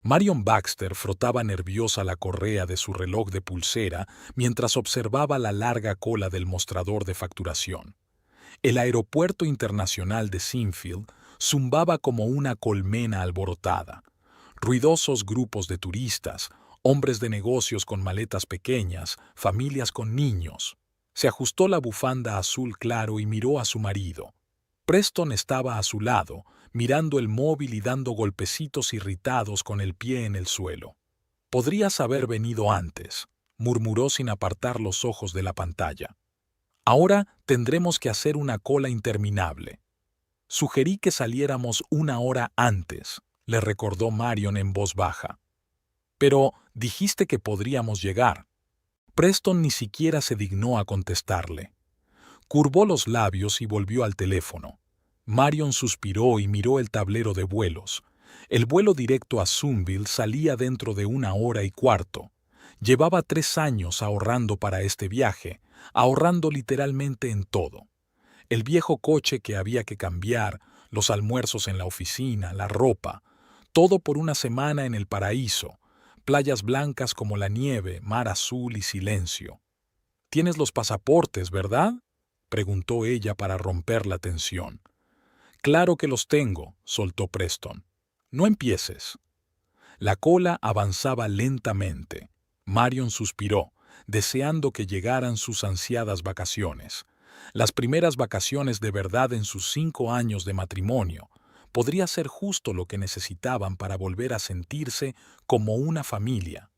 Marion Baxter frotaba nerviosa la correa de su reloj de pulsera mientras observaba la larga cola del mostrador de facturación. El aeropuerto internacional de Sinfield zumbaba como una colmena alborotada. Ruidosos grupos de turistas, hombres de negocios con maletas pequeñas, familias con niños. Se ajustó la bufanda azul claro y miró a su marido. Preston estaba a su lado, mirando el móvil y dando golpecitos irritados con el pie en el suelo. «Podrías haber venido antes», murmuró sin apartar los ojos de la pantalla. «Ahora tendremos que hacer una cola interminable». «Sugerí que saliéramos una hora antes», le recordó Marion en voz baja. «Pero dijiste que podríamos llegar». Preston ni siquiera se dignó a contestarle. Curvó los labios y volvió al teléfono. Marion suspiró y miró el tablero de vuelos. El vuelo directo a Sunville salía dentro de 1 hora y cuarto. Llevaba 3 años ahorrando para este viaje, ahorrando literalmente en todo. El viejo coche que había que cambiar, los almuerzos en la oficina, la ropa, todo por una semana en el paraíso, playas blancas como la nieve, mar azul y silencio. «Tienes los pasaportes, ¿verdad?», preguntó ella para romper la tensión. «Claro que los tengo», soltó Preston. «No empieces». La cola avanzaba lentamente. Marion suspiró, deseando que llegaran sus ansiadas vacaciones. Las primeras vacaciones de verdad en sus 5 años de matrimonio. Podría ser justo lo que necesitaban para volver a sentirse como una familia.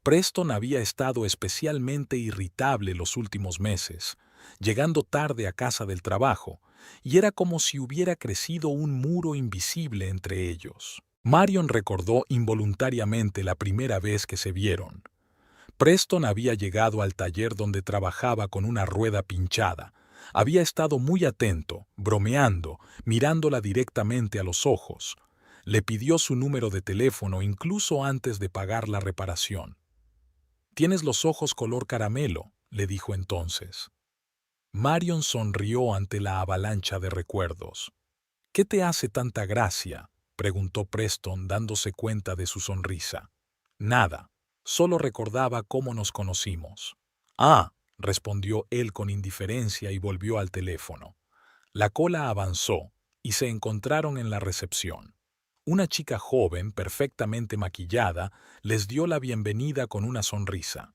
Preston había estado especialmente irritable los últimos meses, llegando tarde a casa del trabajo, y era como si hubiera crecido un muro invisible entre ellos. Marion recordó involuntariamente la primera vez que se vieron. Preston había llegado al taller donde trabajaba con una rueda pinchada. Había estado muy atento, bromeando, mirándola directamente a los ojos. Le pidió su número de teléfono incluso antes de pagar la reparación. «Tienes los ojos color caramelo», le dijo entonces. Marion sonrió ante la avalancha de recuerdos. «¿Qué te hace tanta gracia?», preguntó Preston dándose cuenta de su sonrisa. «Nada, solo recordaba cómo nos conocimos». «Ah», respondió él con indiferencia y volvió al teléfono. La cola avanzó y se encontraron en la recepción. Una chica joven, perfectamente maquillada, les dio la bienvenida con una sonrisa.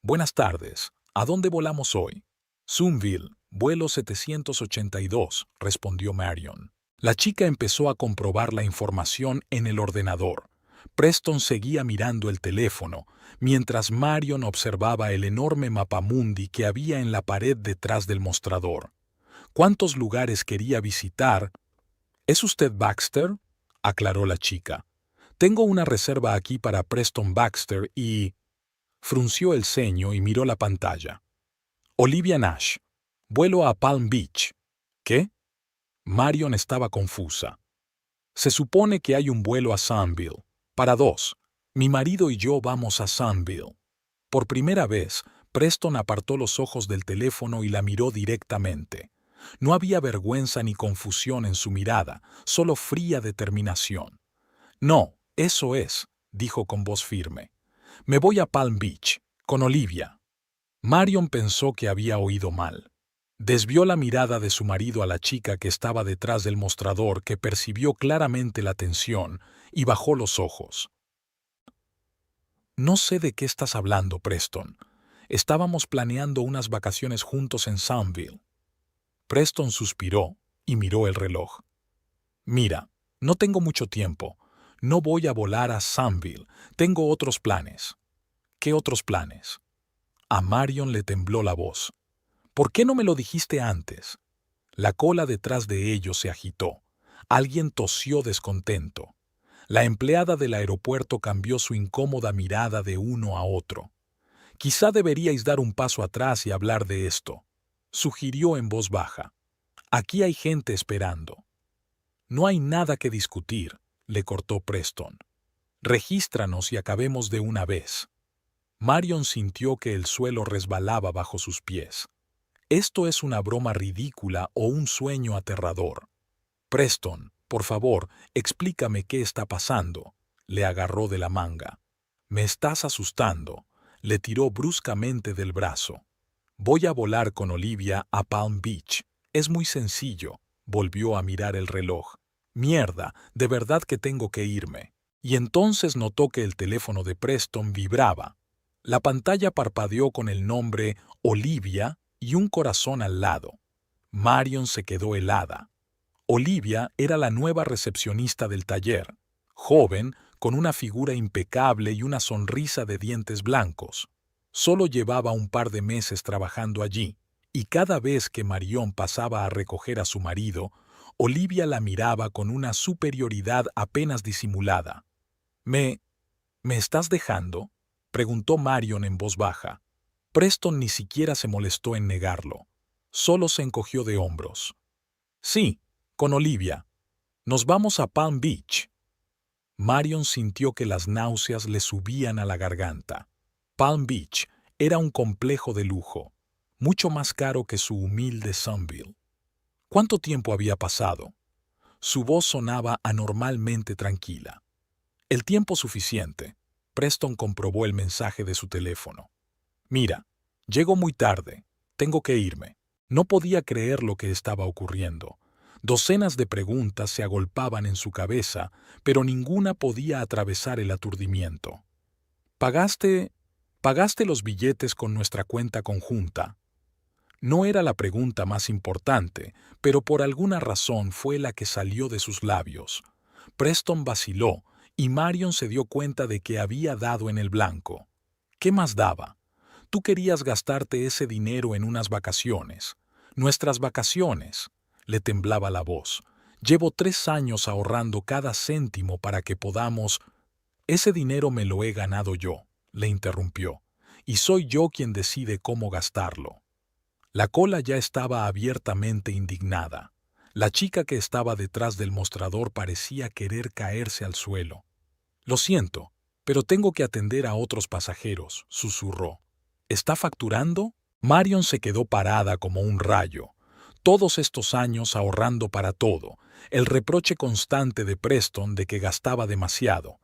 «Buenas tardes. ¿A dónde volamos hoy?» «Sunville, vuelo 782», respondió Marion. La chica empezó a comprobar la información en el ordenador. Preston seguía mirando el teléfono, mientras Marion observaba el enorme mapamundi que había en la pared detrás del mostrador. ¿Cuántos lugares quería visitar? «¿Es usted Baxter?», aclaró la chica. «Tengo una reserva aquí para Preston Baxter y...». Frunció el ceño y miró la pantalla. «Olivia Nash. Vuelo a Palm Beach». «¿Qué?». Marion estaba confusa. «Se supone que hay un vuelo a Sunville. Para 2. Mi marido y yo vamos a Sunville». Por primera vez, Preston apartó los ojos del teléfono y la miró directamente. No había vergüenza ni confusión en su mirada, solo fría determinación. «No, eso es», dijo con voz firme. «Me voy a Palm Beach, con Olivia». Marion pensó que había oído mal. Desvió la mirada de su marido a la chica que estaba detrás del mostrador, que percibió claramente la tensión, y bajó los ojos. «No sé de qué estás hablando, Preston. Estábamos planeando unas vacaciones juntos en Sunville». Preston suspiró y miró el reloj. «Mira, no tengo mucho tiempo. No voy a volar a Sunville. Tengo otros planes». «¿Qué otros planes?». A Marion le tembló la voz. «¿Por qué no me lo dijiste antes?». La cola detrás de ellos se agitó. Alguien tosió descontento. La empleada del aeropuerto cambió su incómoda mirada de uno a otro. «Quizá deberíais dar un paso atrás y hablar de esto», sugirió en voz baja. «Aquí hay gente esperando». «No hay nada que discutir», le cortó Preston. «Regístranos y acabemos de una vez». Marion sintió que el suelo resbalaba bajo sus pies. «¿Esto es una broma ridícula o un sueño aterrador?». «Preston, por favor, explícame qué está pasando», Le agarró de la manga. «Me estás asustando», le tiró bruscamente del brazo. «Voy a volar con Olivia a Palm Beach. Es muy sencillo». Volvió a mirar el reloj. «Mierda, de verdad que tengo que irme». Y entonces notó que el teléfono de Preston vibraba. La pantalla parpadeó con el nombre Olivia y un corazón al lado. Marion se quedó helada. Olivia era la nueva recepcionista del taller, joven, con una figura impecable y una sonrisa de dientes blancos. Solo llevaba un par de meses trabajando allí, y cada vez que Marion pasaba a recoger a su marido, Olivia la miraba con una superioridad apenas disimulada. ¿Me estás dejando?», preguntó Marion en voz baja. Preston ni siquiera se molestó en negarlo. Solo se encogió de hombros. «Sí, con Olivia. Nos vamos a Palm Beach». Marion sintió que las náuseas le subían a la garganta. Palm Beach era un complejo de lujo, mucho más caro que su humilde Sunville. ¿Cuánto tiempo había pasado? Su voz sonaba anormalmente tranquila. «El tiempo suficiente». Preston comprobó el mensaje de su teléfono. «Mira, llego muy tarde. Tengo que irme». No podía creer lo que estaba ocurriendo. Docenas de preguntas se agolpaban en su cabeza, pero ninguna podía atravesar el aturdimiento. ¿Pagaste los billetes con nuestra cuenta conjunta? No era la pregunta más importante, pero por alguna razón fue la que salió de sus labios. Preston vaciló, y Marion se dio cuenta de que había dado en el blanco. ¿Qué más daba? Tú querías gastarte ese dinero en unas vacaciones. Nuestras vacaciones. Le temblaba la voz. Llevo 3 años ahorrando cada céntimo para que podamos... Ese dinero me lo he ganado yo, le interrumpió, y soy yo quien decide cómo gastarlo. La cola ya estaba abiertamente indignada. La chica que estaba detrás del mostrador parecía querer caerse al suelo. «Lo siento, pero tengo que atender a otros pasajeros», susurró. «¿Está facturando?». Marion se quedó parada como un rayo. Todos estos años ahorrando para todo, el reproche constante de Preston de que gastaba demasiado.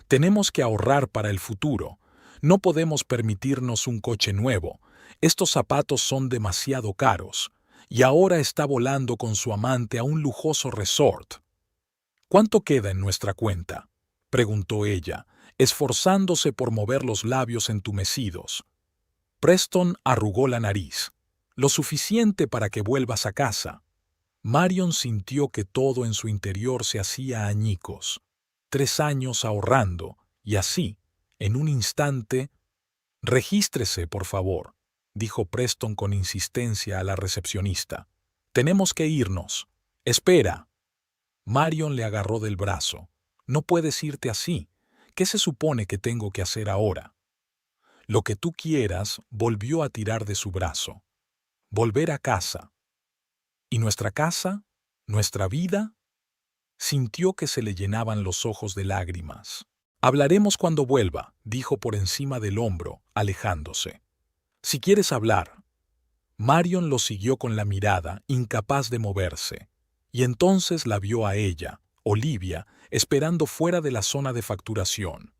«Tenemos que ahorrar para el futuro. No podemos permitirnos un coche nuevo. Estos zapatos son demasiado caros». Y ahora está volando con su amante a un lujoso resort. «¿Cuánto queda en nuestra cuenta?», preguntó ella, esforzándose por mover los labios entumecidos. Preston arrugó la nariz. «Lo suficiente para que vuelvas a casa». Marion sintió que todo en su interior se hacía añicos. 3 años ahorrando, y así, en un instante... «Regístrese, por favor», dijo Preston con insistencia a la recepcionista. «Tenemos que irnos». «Espera». Marion le agarró del brazo. «No puedes irte así. ¿Qué se supone que tengo que hacer ahora?». «Lo que tú quieras», volvió a tirar de su brazo. «Volver a casa». «¿Y nuestra casa? ¿Nuestra vida?». Sintió que se le llenaban los ojos de lágrimas. «Hablaremos cuando vuelva», dijo por encima del hombro, alejándose. «Si quieres hablar». Marion lo siguió con la mirada, incapaz de moverse. Y entonces la vio a ella, Olivia, esperando fuera de la zona de facturación.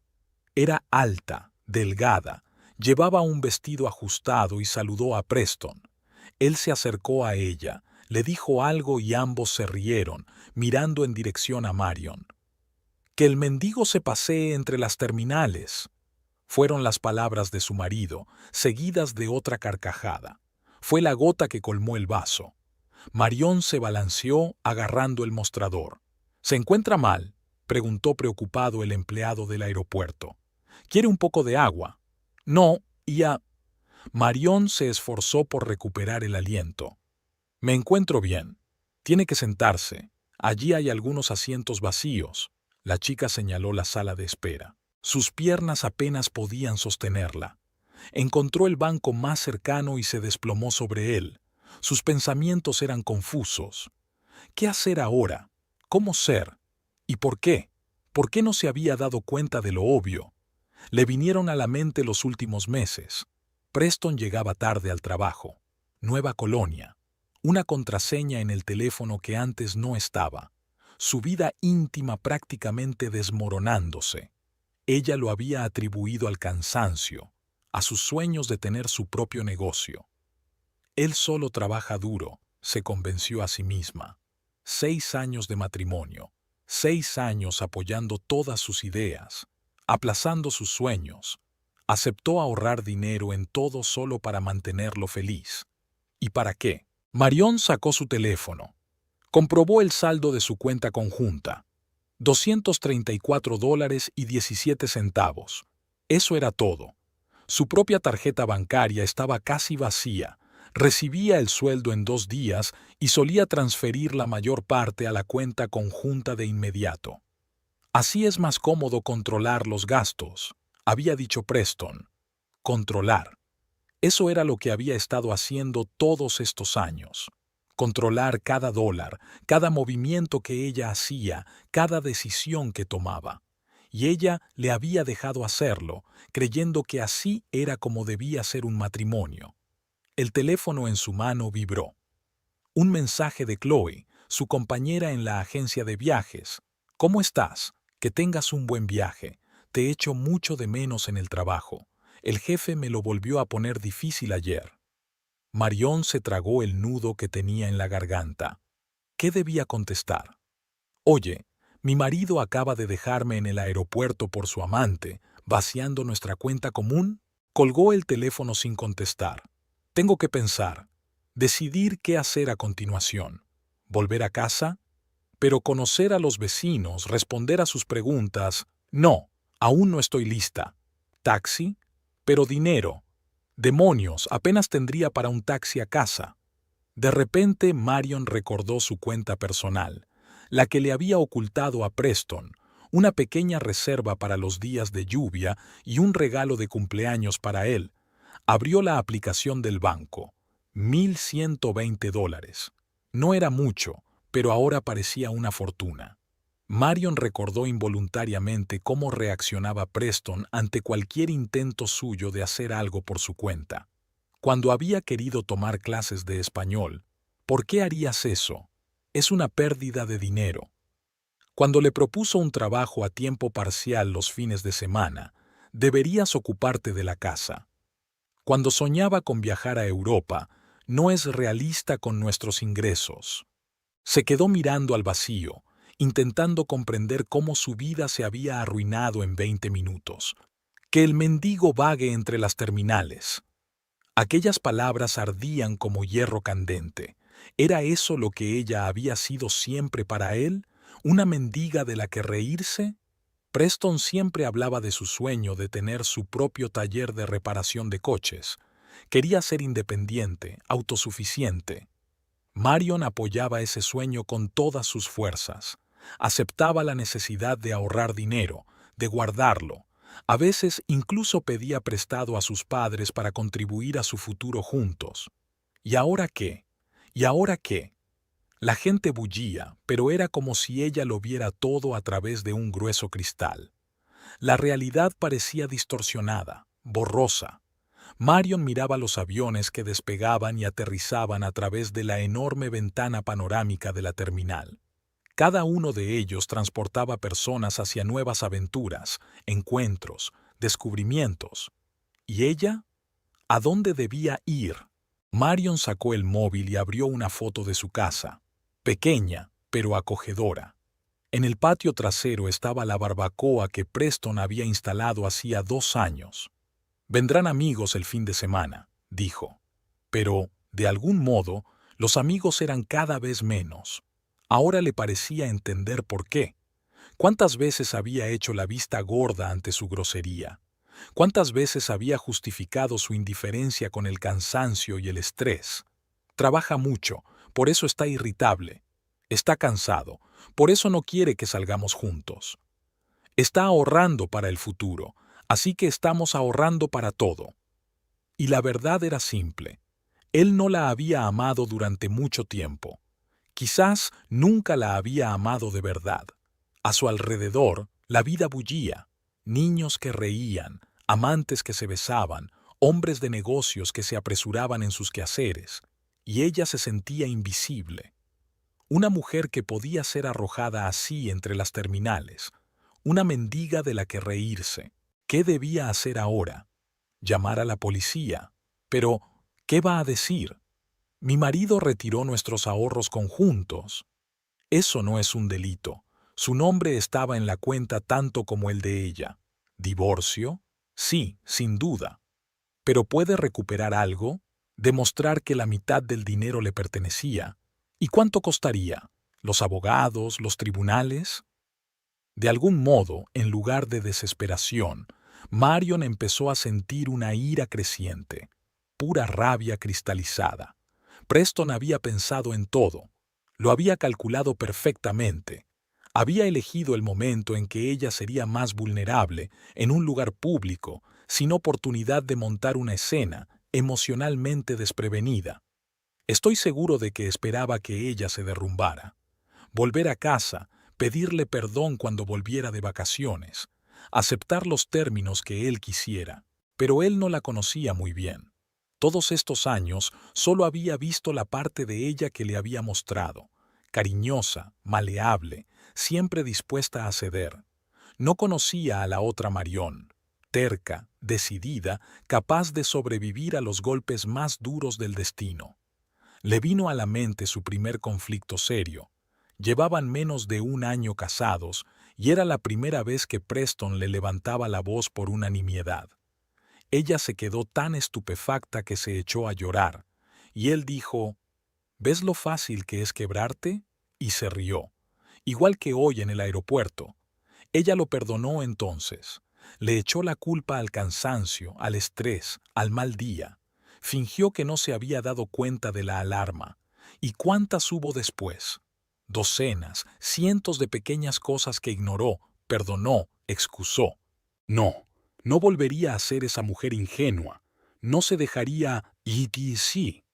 Era alta, delgada, llevaba un vestido ajustado y saludó a Preston. Él se acercó a ella, le dijo algo y ambos se rieron, mirando en dirección a Marion. «Que el mendigo se pasee entre las terminales», fueron las palabras de su marido, seguidas de otra carcajada. Fue la gota que colmó el vaso. Marion se balanceó agarrando el mostrador. «¿Se encuentra mal?», preguntó preocupado el empleado del aeropuerto. «¿Quiere un poco de agua?». «No, ya». Marion se esforzó por recuperar el aliento. «Me encuentro bien. Tiene que sentarse. Allí hay algunos asientos vacíos». La chica señaló la sala de espera. Sus piernas apenas podían sostenerla. Encontró el banco más cercano y se desplomó sobre él. Sus pensamientos eran confusos. ¿Qué hacer ahora? ¿Cómo ser? ¿Y por qué? ¿Por qué no se había dado cuenta de lo obvio? Le vinieron a la mente los últimos meses. Preston llegaba tarde al trabajo. Nueva colonia. Una contraseña en el teléfono que antes no estaba. Su vida íntima prácticamente desmoronándose. Ella lo había atribuido al cansancio, a sus sueños de tener su propio negocio. Él solo trabaja duro, se convenció a sí misma. 6 años de matrimonio, 6 años apoyando todas sus ideas, aplazando sus sueños. Aceptó ahorrar dinero en todo solo para mantenerlo feliz. ¿Y para qué? Marion sacó su teléfono. Comprobó el saldo de su cuenta conjunta. $234.17. Eso era todo. Su propia tarjeta bancaria estaba casi vacía. Recibía el sueldo en 2 días y solía transferir la mayor parte a la cuenta conjunta de inmediato. Así es más cómodo controlar los gastos, había dicho Preston. Controlar. Eso era lo que había estado haciendo todos estos años. Controlar cada dólar, cada movimiento que ella hacía, cada decisión que tomaba. Y ella le había dejado hacerlo, creyendo que así era como debía ser un matrimonio. El teléfono en su mano vibró. Un mensaje de Chloe, su compañera en la agencia de viajes. ¿Cómo estás? Que tengas un buen viaje. Te echo mucho de menos en el trabajo. El jefe me lo volvió a poner difícil ayer. Marion se tragó el nudo que tenía en la garganta. ¿Qué debía contestar? Oye, mi marido acaba de dejarme en el aeropuerto por su amante, vaciando nuestra cuenta común. Colgó el teléfono sin contestar. Tengo que pensar, decidir qué hacer a continuación. ¿Volver a casa? Pero conocer a los vecinos, responder a sus preguntas. No, aún no estoy lista. ¿Taxi? Pero dinero. Demonios, apenas tendría para un taxi a casa. De repente Marion recordó su cuenta personal, la que le había ocultado a Preston, una pequeña reserva para los días de lluvia y un regalo de cumpleaños para él. Abrió la aplicación del banco. $1,120. No era mucho, pero ahora parecía una fortuna. Marion recordó involuntariamente cómo reaccionaba Preston ante cualquier intento suyo de hacer algo por su cuenta. Cuando había querido tomar clases de español, ¿por qué harías eso? Es una pérdida de dinero. Cuando le propuso un trabajo a tiempo parcial los fines de semana, deberías ocuparte de la casa. Cuando soñaba con viajar a Europa, no es realista con nuestros ingresos. Se quedó mirando al vacío, intentando comprender cómo su vida se había arruinado en 20 minutos. Que el mendigo vague entre las terminales. Aquellas palabras ardían como hierro candente. ¿Era eso lo que ella había sido siempre para él? ¿Una mendiga de la que reírse? Preston siempre hablaba de su sueño de tener su propio taller de reparación de coches. Quería ser independiente, autosuficiente. Marion apoyaba ese sueño con todas sus fuerzas. Aceptaba la necesidad de ahorrar dinero, de guardarlo. A veces incluso pedía prestado a sus padres para contribuir a su futuro juntos. ¿Y ahora qué? ¿Y ahora qué? La gente bullía, pero era como si ella lo viera todo a través de un grueso cristal. La realidad parecía distorsionada, borrosa. Marion miraba los aviones que despegaban y aterrizaban a través de la enorme ventana panorámica de la terminal. Cada uno de ellos transportaba personas hacia nuevas aventuras, encuentros, descubrimientos. ¿Y ella? ¿A dónde debía ir? Marion sacó el móvil y abrió una foto de su casa. Pequeña, pero acogedora. En el patio trasero estaba la barbacoa que Preston había instalado hacía 2 años. Vendrán amigos el fin de semana, dijo. Pero, de algún modo, los amigos eran cada vez menos. Ahora le parecía entender por qué. ¿Cuántas veces había hecho la vista gorda ante su grosería? ¿Cuántas veces había justificado su indiferencia con el cansancio y el estrés? Trabaja mucho, por eso está irritable. Está cansado, por eso no quiere que salgamos juntos. Está ahorrando para el futuro, así que estamos ahorrando para todo. Y la verdad era simple. Él no la había amado durante mucho tiempo. Quizás nunca la había amado de verdad. A su alrededor, la vida bullía. Niños que reían, amantes que se besaban, hombres de negocios que se apresuraban en sus quehaceres. Y ella se sentía invisible. Una mujer que podía ser arrojada así entre las terminales. Una mendiga de la que reírse. ¿Qué debía hacer ahora? Llamar a la policía. Pero, ¿qué va a decir? Mi marido retiró nuestros ahorros conjuntos. Eso no es un delito. Su nombre estaba en la cuenta tanto como el de ella. ¿Divorcio? Sí, sin duda. ¿Pero puede recuperar algo? ¿Demostrar que la mitad del dinero le pertenecía? ¿Y cuánto costaría? ¿Los abogados, los tribunales? De algún modo, en lugar de desesperación, Marion empezó a sentir una ira creciente, pura rabia cristalizada. Preston había pensado en todo, lo había calculado perfectamente. Había elegido el momento en que ella sería más vulnerable, en un lugar público, sin oportunidad de montar una escena, emocionalmente desprevenida. Estoy seguro de que esperaba que ella se derrumbara. Volver a casa, pedirle perdón cuando volviera de vacaciones, aceptar los términos que él quisiera. Pero él no la conocía muy bien. Todos estos años solo había visto la parte de ella que le había mostrado, cariñosa, maleable, siempre dispuesta a ceder. No conocía a la otra Marion, terca, decidida, capaz de sobrevivir a los golpes más duros del destino. Le vino a la mente su primer conflicto serio. Llevaban menos de un año casados y era la primera vez que Preston le levantaba la voz por una nimiedad. Ella se quedó tan estupefacta que se echó a llorar, y él dijo, ¿ves lo fácil que es quebrarte? Y se rió, igual que hoy en el aeropuerto. Ella lo perdonó entonces. Le echó la culpa al cansancio, al estrés, al mal día. Fingió que no se había dado cuenta de la alarma. ¿Y cuántas hubo después? Docenas, cientos de pequeñas cosas que ignoró, perdonó, excusó. No, no volvería a ser esa mujer ingenua. No se dejaría sí.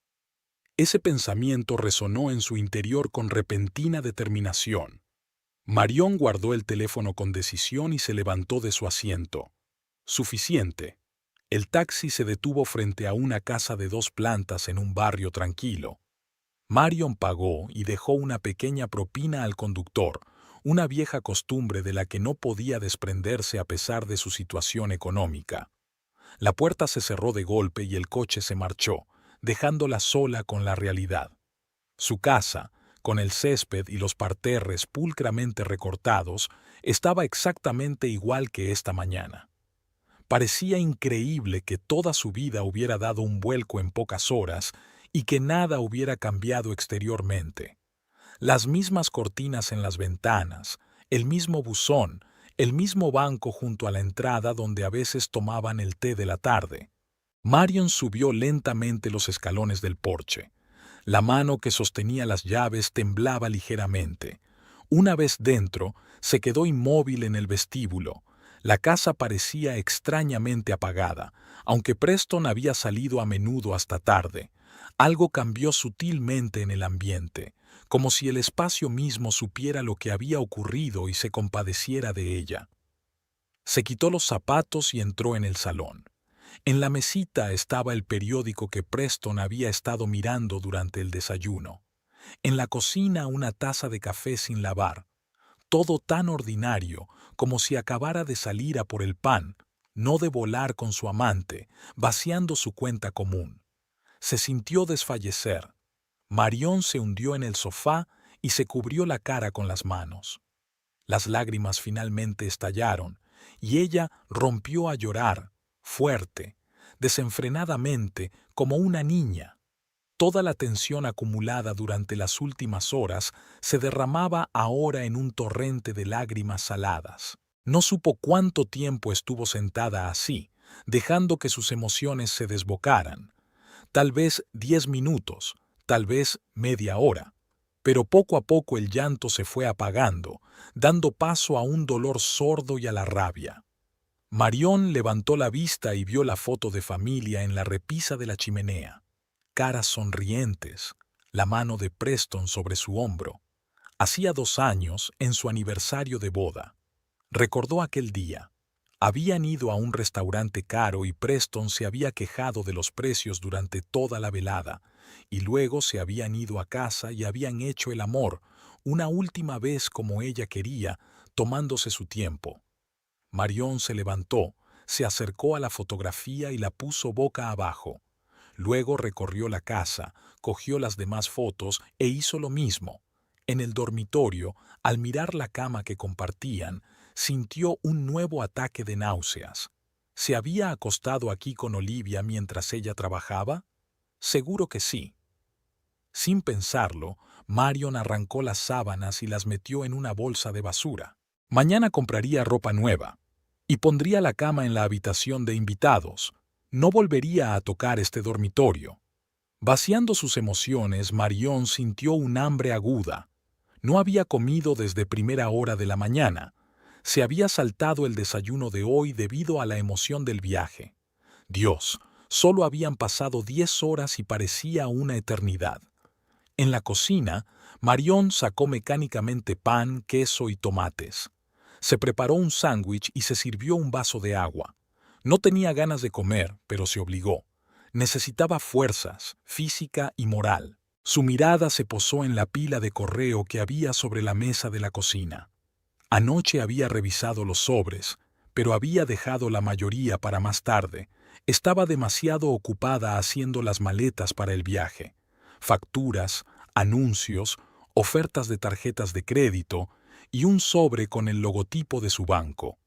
Ese pensamiento resonó en su interior con repentina determinación. Marion guardó el teléfono con decisión y se levantó de su asiento. Suficiente. El taxi se detuvo frente a una casa de 2 plantas en un barrio tranquilo. Marion pagó y dejó una pequeña propina al conductor, una vieja costumbre de la que no podía desprenderse a pesar de su situación económica. La puerta se cerró de golpe y el coche se marchó, dejándola sola con la realidad. Su casa, con el césped y los parterres pulcramente recortados, estaba exactamente igual que esta mañana. Parecía increíble que toda su vida hubiera dado un vuelco en pocas horas y que nada hubiera cambiado exteriormente. Las mismas cortinas en las ventanas, el mismo buzón, el mismo banco junto a la entrada donde a veces tomaban el té de la tarde. Marion subió lentamente los escalones del porche. La mano que sostenía las llaves temblaba ligeramente. Una vez dentro, se quedó inmóvil en el vestíbulo. La casa parecía extrañamente apagada, aunque Preston había salido a menudo hasta tarde. Algo cambió sutilmente en el ambiente, como si el espacio mismo supiera lo que había ocurrido y se compadeciera de ella. Se quitó los zapatos y entró en el salón. En la mesita estaba el periódico que Preston había estado mirando durante el desayuno. En la cocina una taza de café sin lavar. Todo tan ordinario como si acabara de salir a por el pan, no de volar con su amante, vaciando su cuenta común. Se sintió desfallecer. Marion se hundió en el sofá y se cubrió la cara con las manos. Las lágrimas finalmente estallaron y ella rompió a llorar, fuerte, desenfrenadamente, como una niña. Toda la tensión acumulada durante las últimas horas se derramaba ahora en un torrente de lágrimas saladas. No supo cuánto tiempo estuvo sentada así, dejando que sus emociones se desbocaran. Tal vez 10 minutos, tal vez media hora. Pero poco a poco el llanto se fue apagando, dando paso a un dolor sordo y a la rabia. Marion levantó la vista y vio la foto de familia en la repisa de la chimenea. Caras sonrientes, la mano de Preston sobre su hombro. Hacía 2 años, en su aniversario de boda. Recordó aquel día. Habían ido a un restaurante caro y Preston se había quejado de los precios durante toda la velada, y luego se habían ido a casa y habían hecho el amor, una última vez como ella quería, tomándose su tiempo. Marion se levantó, se acercó a la fotografía y la puso boca abajo. Luego recorrió la casa, cogió las demás fotos e hizo lo mismo. En el dormitorio, al mirar la cama que compartían, sintió un nuevo ataque de náuseas. ¿Se había acostado aquí con Olivia mientras ella trabajaba? Seguro que sí. Sin pensarlo, Marion arrancó las sábanas y las metió en una bolsa de basura. Mañana compraría ropa nueva y pondría la cama en la habitación de invitados. No volvería a tocar este dormitorio. Vaciando sus emociones, Marion sintió un hambre aguda. No había comido desde primera hora de la mañana. Se había saltado el desayuno de hoy debido a la emoción del viaje. Dios, solo habían pasado 10 horas y parecía una eternidad. En la cocina, Marion sacó mecánicamente pan, queso y tomates. Se preparó un sándwich y se sirvió un vaso de agua. No tenía ganas de comer, pero se obligó. Necesitaba fuerzas, física y moral. Su mirada se posó en la pila de correo que había sobre la mesa de la cocina. Anoche había revisado los sobres, pero había dejado la mayoría para más tarde. Estaba demasiado ocupada haciendo las maletas para el viaje. Facturas, anuncios, ofertas de tarjetas de crédito y un sobre con el logotipo de su banco.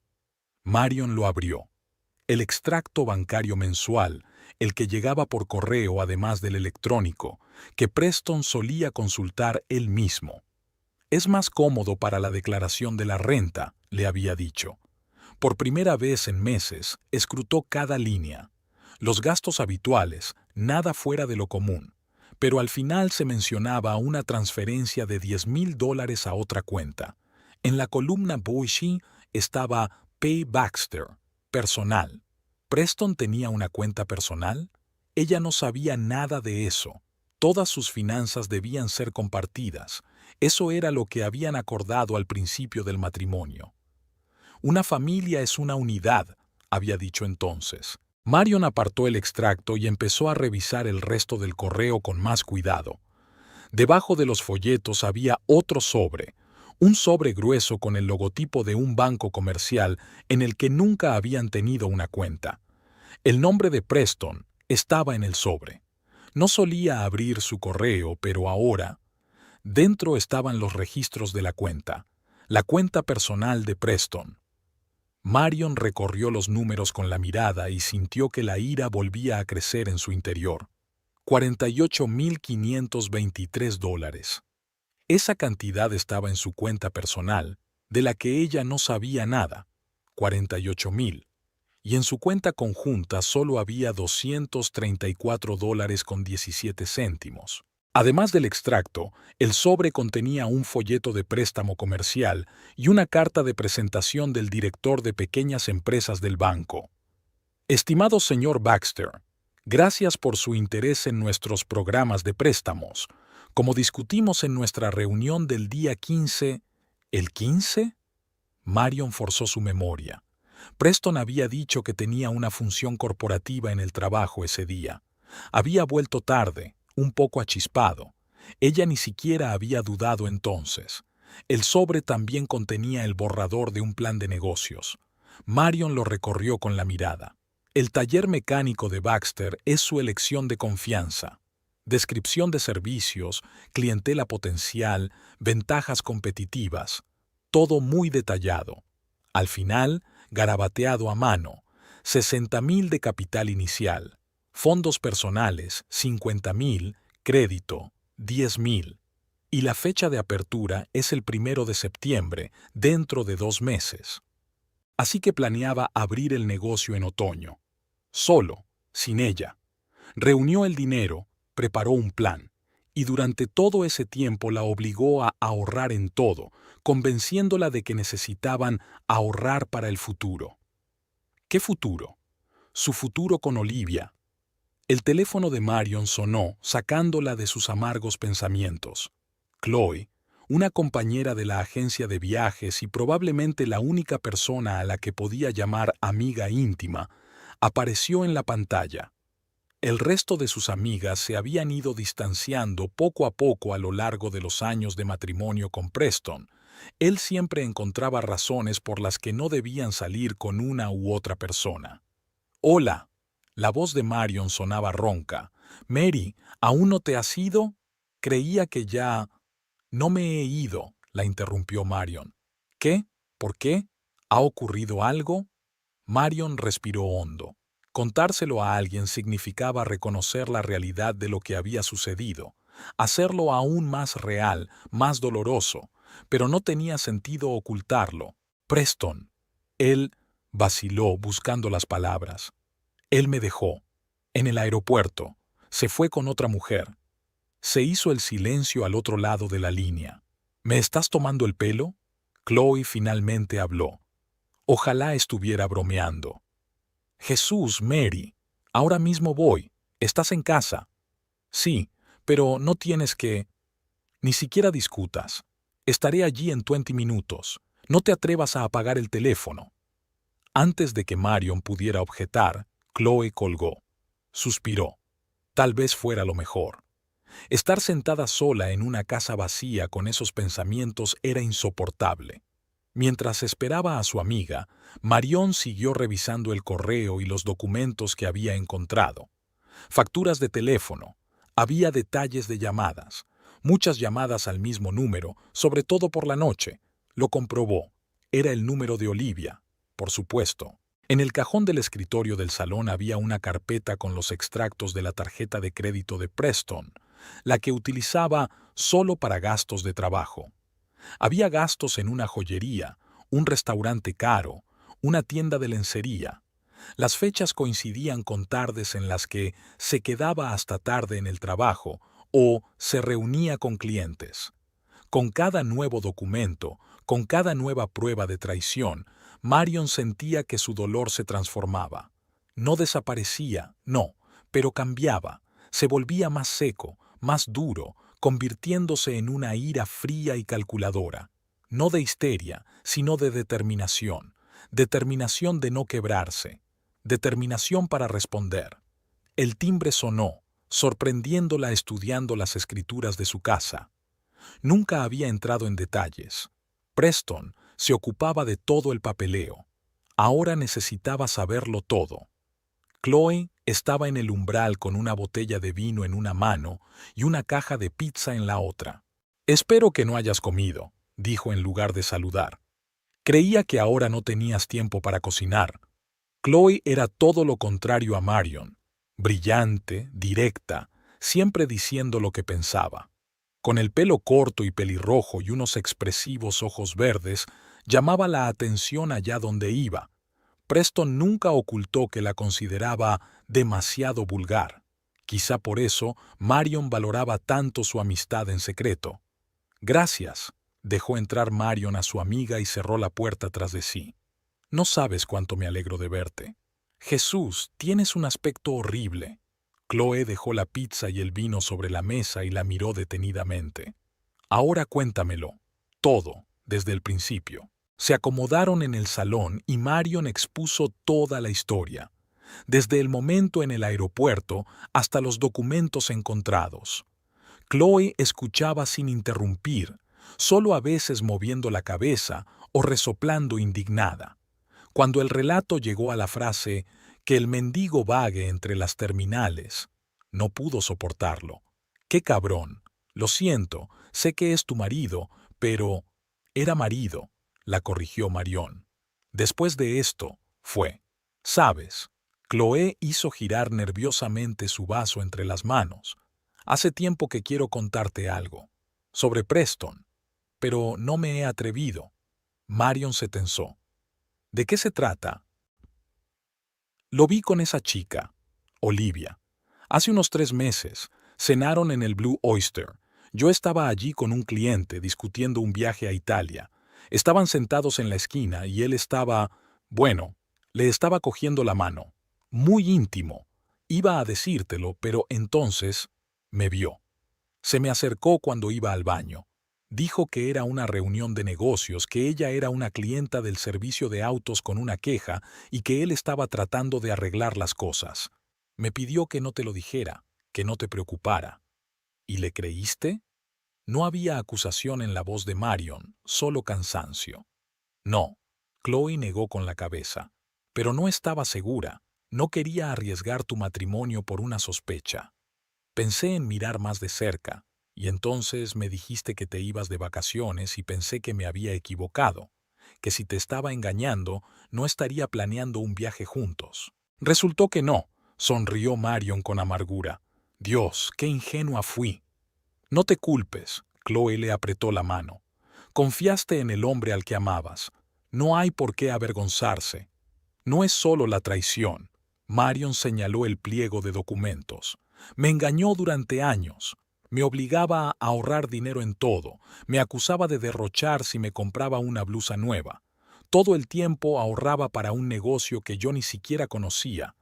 Marion lo abrió. El extracto bancario mensual, el que llegaba por correo además del electrónico, que Preston solía consultar él mismo. Es más cómodo para la declaración de la renta, le había dicho. Por primera vez en meses, escrutó cada línea. Los gastos habituales, nada fuera de lo común. Pero al final se mencionaba una transferencia de $10,000 a otra cuenta. En la columna Boise estaba Pay Baxter, personal. ¿Preston tenía una cuenta personal? Ella no sabía nada de eso. Todas sus finanzas debían ser compartidas. Eso era lo que habían acordado al principio del matrimonio. Una familia es una unidad, había dicho entonces. Marion apartó el extracto y empezó a revisar el resto del correo con más cuidado. Debajo de los folletos había otro sobre, un sobre grueso con el logotipo de un banco comercial en el que nunca habían tenido una cuenta. El nombre de Preston estaba en el sobre. No solía abrir su correo, pero ahora, dentro estaban los registros de la cuenta personal de Preston. Marion recorrió los números con la mirada y sintió que la ira volvía a crecer en su interior. $48,523. Esa cantidad estaba en su cuenta personal, de la que ella no sabía nada, 48,000, y en su cuenta conjunta solo había $234,17. Además del extracto, el sobre contenía un folleto de préstamo comercial y una carta de presentación del director de pequeñas empresas del banco. Estimado señor Baxter, gracias por su interés en nuestros programas de préstamos. Como discutimos en nuestra reunión del día 15... ¿El 15? Marion forzó su memoria. Preston había dicho que tenía una función corporativa en el trabajo ese día. Había vuelto tarde, un poco achispado. Ella ni siquiera había dudado entonces. El sobre también contenía el borrador de un plan de negocios. Marion lo recorrió con la mirada. El taller mecánico de Baxter es su elección de confianza. Descripción de servicios, clientela potencial, ventajas competitivas. Todo muy detallado. Al final, garabateado a mano, 60,000 de capital inicial. Fondos personales, 50,000, crédito, 10,000. Y la fecha de apertura es el 1 de septiembre, dentro de 2 meses. Así que planeaba abrir el negocio en otoño. Solo, sin ella. Reunió el dinero, preparó un plan, y durante todo ese tiempo la obligó a ahorrar en todo, convenciéndola de que necesitaban ahorrar para el futuro. ¿Qué futuro? Su futuro con Olivia. El teléfono de Marion sonó, sacándola de sus amargos pensamientos. Chloe, una compañera de la agencia de viajes y probablemente la única persona a la que podía llamar amiga íntima, apareció en la pantalla. El resto de sus amigas se habían ido distanciando poco a poco a lo largo de los años de matrimonio con Preston, Él siempre encontraba razones por las que no debían salir con una u otra persona. «Hola». La voz de Marion sonaba ronca. «Mary, ¿aún no te has ido?» Creía que ya... «No me he ido», la interrumpió Marion. «¿Qué? ¿Por qué? ¿Ha ocurrido algo?» Marion respiró hondo. Contárselo a alguien significaba reconocer la realidad de lo que había sucedido, hacerlo aún más real, más doloroso, pero no tenía sentido ocultarlo. «Preston». Él vaciló buscando las palabras. «Él me dejó. En el aeropuerto. Se fue con otra mujer». Se hizo el silencio al otro lado de la línea. «¿Me estás tomando el pelo?» Chloe finalmente habló. Ojalá estuviera bromeando. «Jesús, Mary. Ahora mismo voy. ¿Estás en casa?» «Sí, pero no tienes que...» «Ni siquiera discutas. Estaré allí en 20 minutos. No te atrevas a apagar el teléfono». Antes de que Marion pudiera objetar, Chloe colgó. Suspiró. Tal vez fuera lo mejor. Estar sentada sola en una casa vacía con esos pensamientos era insoportable. Mientras esperaba a su amiga, Marion siguió revisando el correo y los documentos que había encontrado. Facturas de teléfono. Había detalles de llamadas. Muchas llamadas al mismo número, sobre todo por la noche. Lo comprobó. Era el número de Olivia, por supuesto. En el cajón del escritorio del salón había una carpeta con los extractos de la tarjeta de crédito de Preston, la que utilizaba solo para gastos de trabajo. Había gastos en una joyería, un restaurante caro, una tienda de lencería. Las fechas coincidían con tardes en las que se quedaba hasta tarde en el trabajo o se reunía con clientes. Con cada nuevo documento, con cada nueva prueba de traición, Marion sentía que su dolor se transformaba. No desaparecía, no, pero cambiaba, se volvía más seco, más duro, convirtiéndose en una ira fría y calculadora. No de histeria, sino de determinación. Determinación de no quebrarse. Determinación para responder. El timbre sonó, sorprendiéndola estudiando las escrituras de su casa. Nunca había entrado en detalles. Preston se ocupaba de todo el papeleo. Ahora necesitaba saberlo todo. Chloe estaba en el umbral con una botella de vino en una mano y una caja de pizza en la otra. «Espero que no hayas comido», dijo en lugar de saludar. «Creía que ahora no tenías tiempo para cocinar». Chloe era todo lo contrario a Marion. Brillante, directa, siempre diciendo lo que pensaba. Con el pelo corto y pelirrojo y unos expresivos ojos verdes, llamaba la atención allá donde iba. Preston nunca ocultó que la consideraba demasiado vulgar. Quizá por eso Marion valoraba tanto su amistad en secreto. «Gracias», dejó entrar Marion a su amiga y cerró la puerta tras de sí. «No sabes cuánto me alegro de verte». «Jesús, tienes un aspecto horrible». Chloe dejó la pizza y el vino sobre la mesa y la miró detenidamente. «Ahora cuéntamelo. Todo, desde el principio». Se acomodaron en el salón y Marion expuso toda la historia, desde el momento en el aeropuerto hasta los documentos encontrados. Chloe escuchaba sin interrumpir, solo a veces moviendo la cabeza o resoplando indignada. Cuando el relato llegó a la frase «que el mendigo vague entre las terminales», no pudo soportarlo. «Qué cabrón. Lo siento, sé que es tu marido, pero...» «Era marido», la corrigió Marion. «Después de esto, fue. ¿Sabes?» Chloe hizo girar nerviosamente su vaso entre las manos. «Hace tiempo que quiero contarte algo. Sobre Preston. Pero no me he atrevido». Marion se tensó. «¿De qué se trata?» «Lo vi con esa chica, Olivia. Hace unos 3 meses. Cenaron en el Blue Oyster. Yo estaba allí con un cliente discutiendo un viaje a Italia. Estaban sentados en la esquina y él estaba... bueno, le estaba cogiendo la mano. Muy íntimo. Iba a decírtelo, pero entonces me vio. Se me acercó cuando iba al baño. Dijo que era una reunión de negocios, que ella era una clienta del servicio de autos con una queja y que él estaba tratando de arreglar las cosas. Me pidió que no te lo dijera, que no te preocupara. ¿Y le creíste?» No había acusación en la voz de Marion, solo cansancio. No, Chloe negó con la cabeza. Pero no estaba segura. No quería arriesgar tu matrimonio por una sospecha. Pensé en mirar más de cerca, y entonces me dijiste que te ibas de vacaciones y pensé que me había equivocado, que si te estaba engañando, no estaría planeando un viaje juntos. Resultó que no, sonrió Marion con amargura. Dios, qué ingenua fui. No te culpes, Chloe le apretó la mano. Confiaste en el hombre al que amabas. No hay por qué avergonzarse. No es solo la traición. Marion señaló el pliego de documentos. Me engañó durante años. Me obligaba a ahorrar dinero en todo. Me acusaba de derrochar si me compraba una blusa nueva. Todo el tiempo ahorraba para un negocio que yo ni siquiera conocía.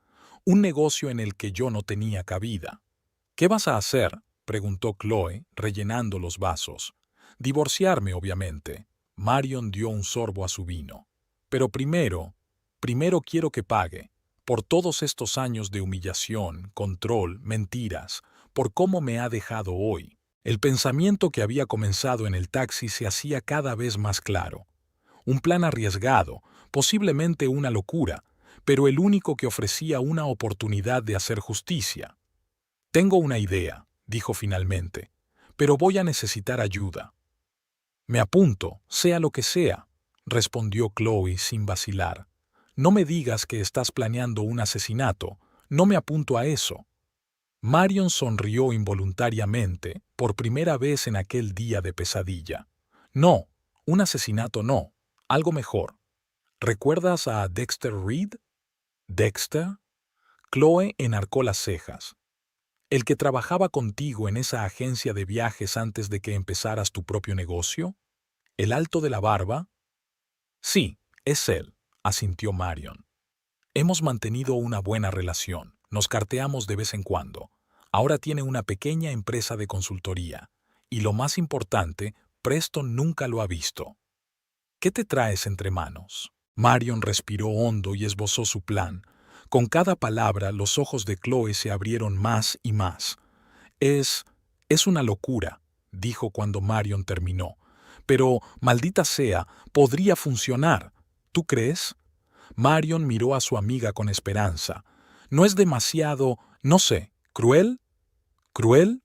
Un negocio en el que yo no tenía cabida. ¿Qué vas a hacer?, preguntó Chloe, rellenando los vasos. Divorciarme, obviamente. Marion dio un sorbo a su vino. Pero primero quiero que pague. Por todos estos años de humillación, control, mentiras, por cómo me ha dejado hoy. El pensamiento que había comenzado en el taxi se hacía cada vez más claro. Un plan arriesgado, posiblemente una locura, pero el único que ofrecía una oportunidad de hacer justicia. Tengo una idea, dijo finalmente, pero voy a necesitar ayuda. Me apunto, sea lo que sea, respondió Chloe sin vacilar. No me digas que estás planeando un asesinato, no me apunto a eso. Marion sonrió involuntariamente, por primera vez en aquel día de pesadilla. No, un asesinato no, algo mejor. ¿Recuerdas a Dexter Reed? ¿Dexter? Chloe enarcó las cejas. ¿El que trabajaba contigo en esa agencia de viajes antes de que empezaras tu propio negocio? ¿El alto de la barba? Sí, es él, asintió Marion. Hemos mantenido una buena relación, nos carteamos de vez en cuando. Ahora tiene una pequeña empresa de consultoría. Y lo más importante, Preston nunca lo ha visto. ¿Qué te traes entre manos? Marion respiró hondo y esbozó su plan. Con cada palabra, los ojos de Chloe se abrieron más y más. Es una locura, dijo cuando Marion terminó. Pero, maldita sea, podría funcionar. ¿Tú crees? Marion miró a su amiga con esperanza. ¿No es demasiado, no sé, cruel? ¿Cruel?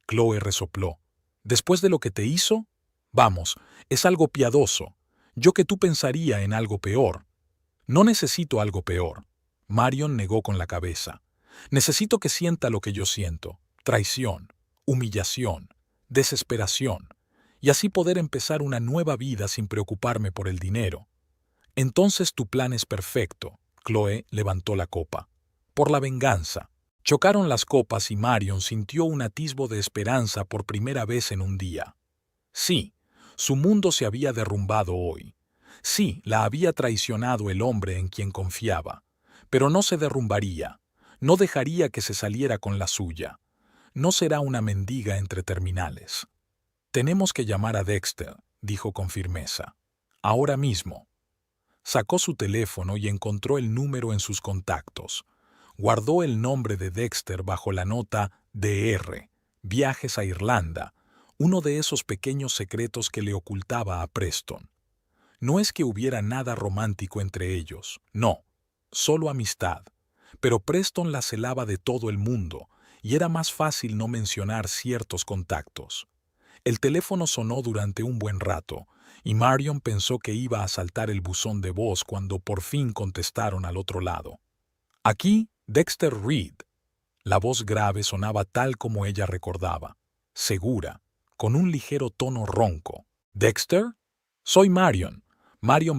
Chloe resopló. ¿Después de lo que te hizo? Vamos, es algo piadoso. Yo que tú pensaría en algo peor. No necesito algo peor. Marion negó con la cabeza. Necesito que sienta lo que yo siento. Traición, humillación, desesperación. Y así poder empezar una nueva vida sin preocuparme por el dinero. Entonces tu plan es perfecto. Chloe levantó la copa. Por la venganza. Chocaron las copas y Marion sintió un atisbo de esperanza por primera vez en un día. Sí, su mundo se había derrumbado hoy. Sí, la había traicionado el hombre en quien confiaba. Pero no se derrumbaría. No dejaría que se saliera con la suya. No será una mendiga entre terminales. Tenemos que llamar a Dexter, dijo con firmeza. Ahora mismo. Sacó su teléfono y encontró el número en sus contactos. Guardó el nombre de Dexter bajo la nota DR, Viajes a Irlanda, uno de esos pequeños secretos que le ocultaba a Preston. No es que hubiera nada romántico entre ellos, no, solo amistad. Pero Preston la celaba de todo el mundo, y era más fácil no mencionar ciertos contactos. El teléfono sonó durante un buen rato, y Marion pensó que iba a saltar el buzón de voz cuando por fin contestaron al otro lado. Aquí, Dexter Reed. La voz grave sonaba tal como ella recordaba, segura, con un ligero tono ronco. ¿Dexter? Soy Marion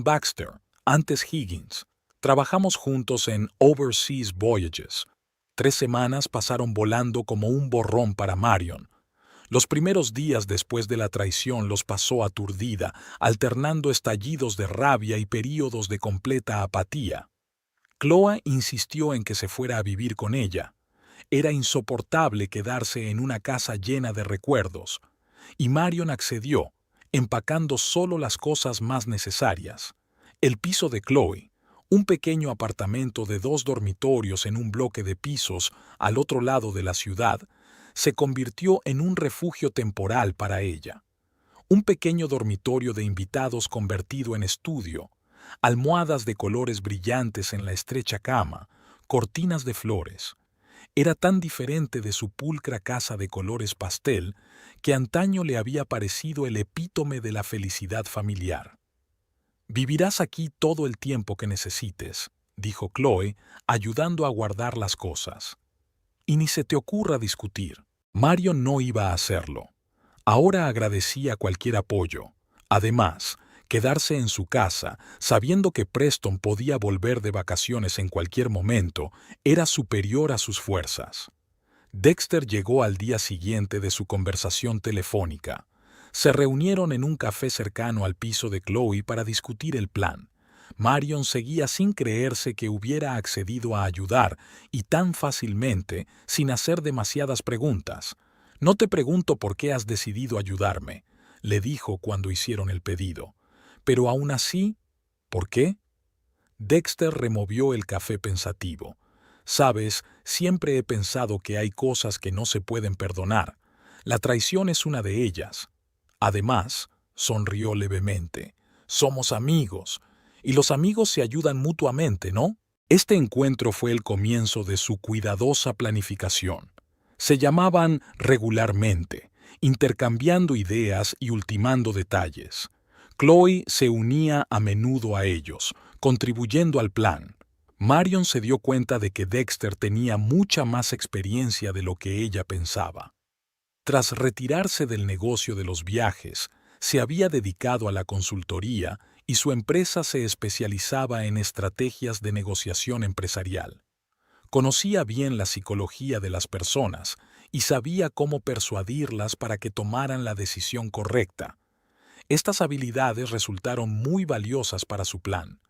Baxter, antes Higgins. Trabajamos juntos en Overseas Voyages. 3 semanas pasaron volando como un borrón para Marion. Los primeros días después de la traición los pasó aturdida, alternando estallidos de rabia y períodos de completa apatía. Chloe insistió en que se fuera a vivir con ella. Era insoportable quedarse en una casa llena de recuerdos. Y Marion accedió, empacando solo las cosas más necesarias. El piso de Chloe, un pequeño apartamento de 2 dormitorios en un bloque de pisos al otro lado de la ciudad, se convirtió en un refugio temporal para ella. Un pequeño dormitorio de invitados convertido en estudio, almohadas de colores brillantes en la estrecha cama, cortinas de flores. Era tan diferente de su pulcra casa de colores pastel que antaño le había parecido el epítome de la felicidad familiar. «Vivirás aquí todo el tiempo que necesites», dijo Chloe, ayudando a guardar las cosas. «Y ni se te ocurra discutir». Marion no iba a hacerlo. Ahora agradecía cualquier apoyo. Además, quedarse en su casa, sabiendo que Preston podía volver de vacaciones en cualquier momento, era superior a sus fuerzas. Dexter llegó al día siguiente de su conversación telefónica. Se reunieron en un café cercano al piso de Chloe para discutir el plan. Marion seguía sin creerse que hubiera accedido a ayudar, y tan fácilmente, sin hacer demasiadas preguntas. «No te pregunto por qué has decidido ayudarme», le dijo cuando hicieron el pedido. «Pero aún así, ¿por qué?» Dexter removió el café pensativo. «Sabes, siempre he pensado que hay cosas que no se pueden perdonar. La traición es una de ellas. Además», sonrió levemente, «somos amigos, y los amigos se ayudan mutuamente, ¿no?» Este encuentro fue el comienzo de su cuidadosa planificación. Se llamaban regularmente, intercambiando ideas y ultimando detalles. Chloe se unía a menudo a ellos, contribuyendo al plan. Marion se dio cuenta de que Dexter tenía mucha más experiencia de lo que ella pensaba. Tras retirarse del negocio de los viajes, se había dedicado a la consultoría y su empresa se especializaba en estrategias de negociación empresarial. Conocía bien la psicología de las personas y sabía cómo persuadirlas para que tomaran la decisión correcta. Estas habilidades resultaron muy valiosas para su plan.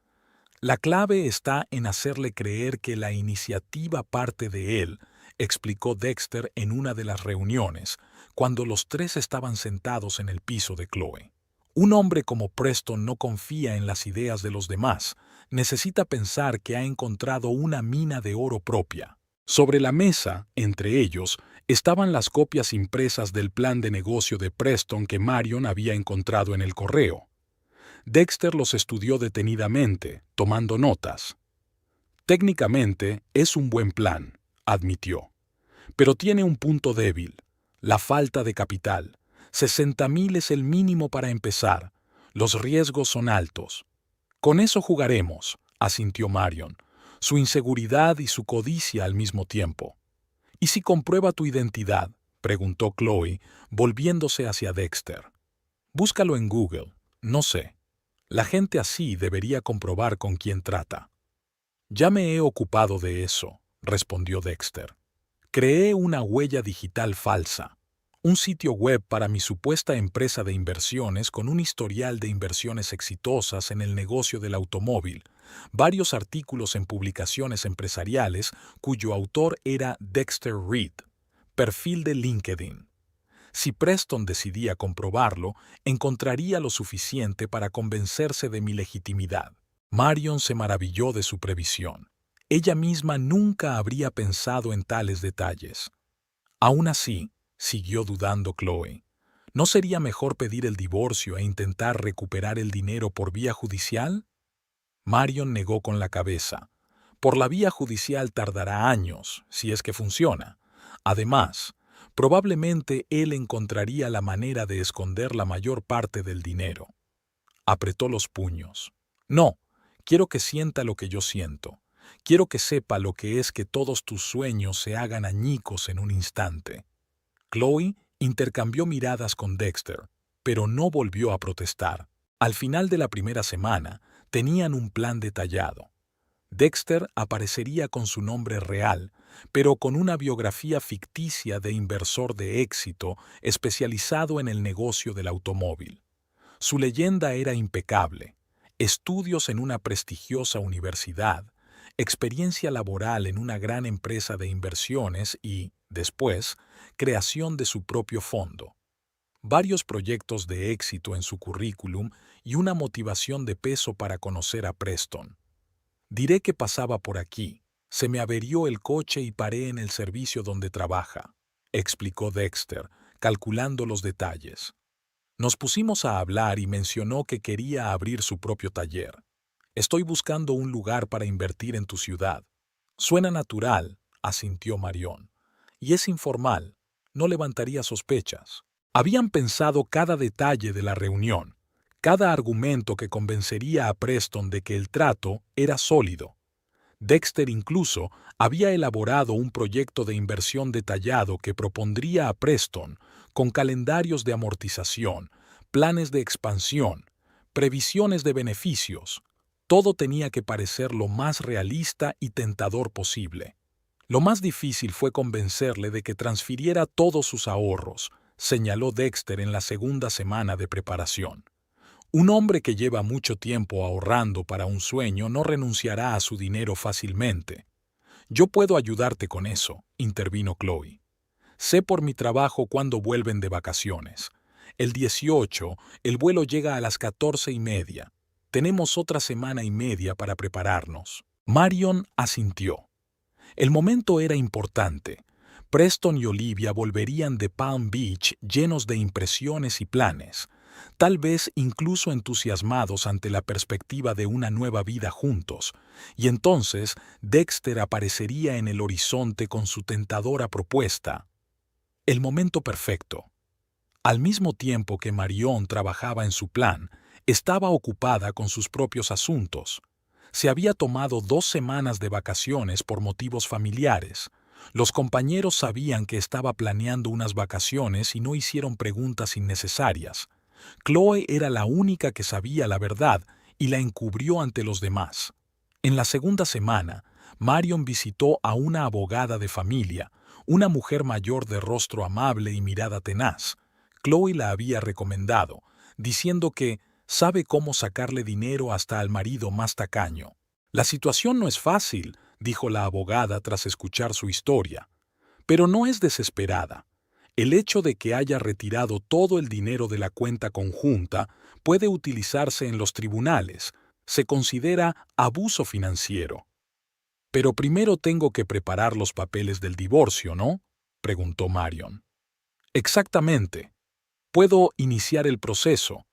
«La clave está en hacerle creer que la iniciativa parte de él», explicó Dexter en una de las reuniones, cuando los tres estaban sentados en el piso de Chloe. «Un hombre como Preston no confía en las ideas de los demás. Necesita pensar que ha encontrado una mina de oro propia». Sobre la mesa, entre ellos, estaban las copias impresas del plan de negocio de Preston que Marion había encontrado en el correo. Dexter los estudió detenidamente, tomando notas. «Técnicamente es un buen plan», admitió. «Pero tiene un punto débil: la falta de capital. 60,000 es el mínimo para empezar. Los riesgos son altos». «Con eso jugaremos», asintió Marion, su inseguridad y su codicia al mismo tiempo. «¿Y si comprueba tu identidad?», preguntó Chloe, volviéndose hacia Dexter. «Búscalo en Google. No sé. La gente así debería comprobar con quién trata». «Ya me he ocupado de eso», respondió Dexter. «Creé una huella digital falsa, un sitio web para mi supuesta empresa de inversiones con un historial de inversiones exitosas en el negocio del automóvil, varios artículos en publicaciones empresariales cuyo autor era Dexter Reed, perfil de LinkedIn. Si Preston decidía comprobarlo, encontraría lo suficiente para convencerse de mi legitimidad». Marion se maravilló de su previsión. Ella misma nunca habría pensado en tales detalles. «Aún así», siguió dudando Chloe, «¿no sería mejor pedir el divorcio e intentar recuperar el dinero por vía judicial?» Marion negó con la cabeza. «Por la vía judicial tardará años, si es que funciona. Además, probablemente él encontraría la manera de esconder la mayor parte del dinero». Apretó los puños. «No, quiero que sienta lo que yo siento. Quiero que sepa lo que es que todos tus sueños se hagan añicos en un instante». Chloe intercambió miradas con Dexter, pero no volvió a protestar. Al final de la primera semana, tenían un plan detallado. Dexter aparecería con su nombre real, pero con una biografía ficticia de inversor de éxito especializado en el negocio del automóvil. Su leyenda era impecable: estudios en una prestigiosa universidad, experiencia laboral en una gran empresa de inversiones y, después, creación de su propio fondo. Varios proyectos de éxito en su currículum y una motivación de peso para conocer a Preston. «Diré que pasaba por aquí. Se me averió el coche y paré en el servicio donde trabaja. explicó Dexter, calculando los detalles. Nos pusimos a hablar y mencionó que quería abrir su propio taller. Estoy buscando un lugar para invertir en tu ciudad. Suena natural, asintió Marion. Y es informal, no levantaría sospechas. Habían pensado cada detalle de la reunión, cada argumento que convencería a Preston de que el trato era sólido. Dexter incluso había elaborado un proyecto de inversión detallado que propondría a Preston, con calendarios de amortización, planes de expansión, previsiones de beneficios. Todo tenía que parecer lo más realista y tentador posible. Lo más difícil fue convencerle de que transfiriera todos sus ahorros, señaló Dexter en la segunda semana de preparación. Un hombre que lleva mucho tiempo ahorrando para un sueño no renunciará a su dinero fácilmente. Yo puedo ayudarte con eso, intervino Chloe. Sé por mi trabajo cuándo vuelven de vacaciones. El 18, el vuelo llega a las 14:30. Tenemos otra semana y media para prepararnos. Marion asintió. El momento era importante. Preston y Olivia volverían de Palm Beach llenos de impresiones y planes, tal vez incluso entusiasmados ante la perspectiva de una nueva vida juntos, y entonces Dexter aparecería en el horizonte con su tentadora propuesta. El momento perfecto. Al mismo tiempo que Marion trabajaba en su plan, estaba ocupada con sus propios asuntos. Se había tomado 2 semanas de vacaciones por motivos familiares. Los compañeros sabían que estaba planeando unas vacaciones y no hicieron preguntas innecesarias. Chloe era la única que sabía la verdad y la encubrió ante los demás. En la segunda semana, Marion visitó a una abogada de familia, una mujer mayor de rostro amable y mirada tenaz. Chloe la había recomendado, diciendo que sabe cómo sacarle dinero hasta al marido más tacaño. La situación no es fácil, dijo la abogada tras escuchar su historia, pero no es desesperada. El hecho de que haya retirado todo el dinero de la cuenta conjunta puede utilizarse en los tribunales. Se considera abuso financiero. Pero primero tengo que preparar los papeles del divorcio, ¿no?, preguntó Marion. Exactamente. Puedo iniciar el proceso.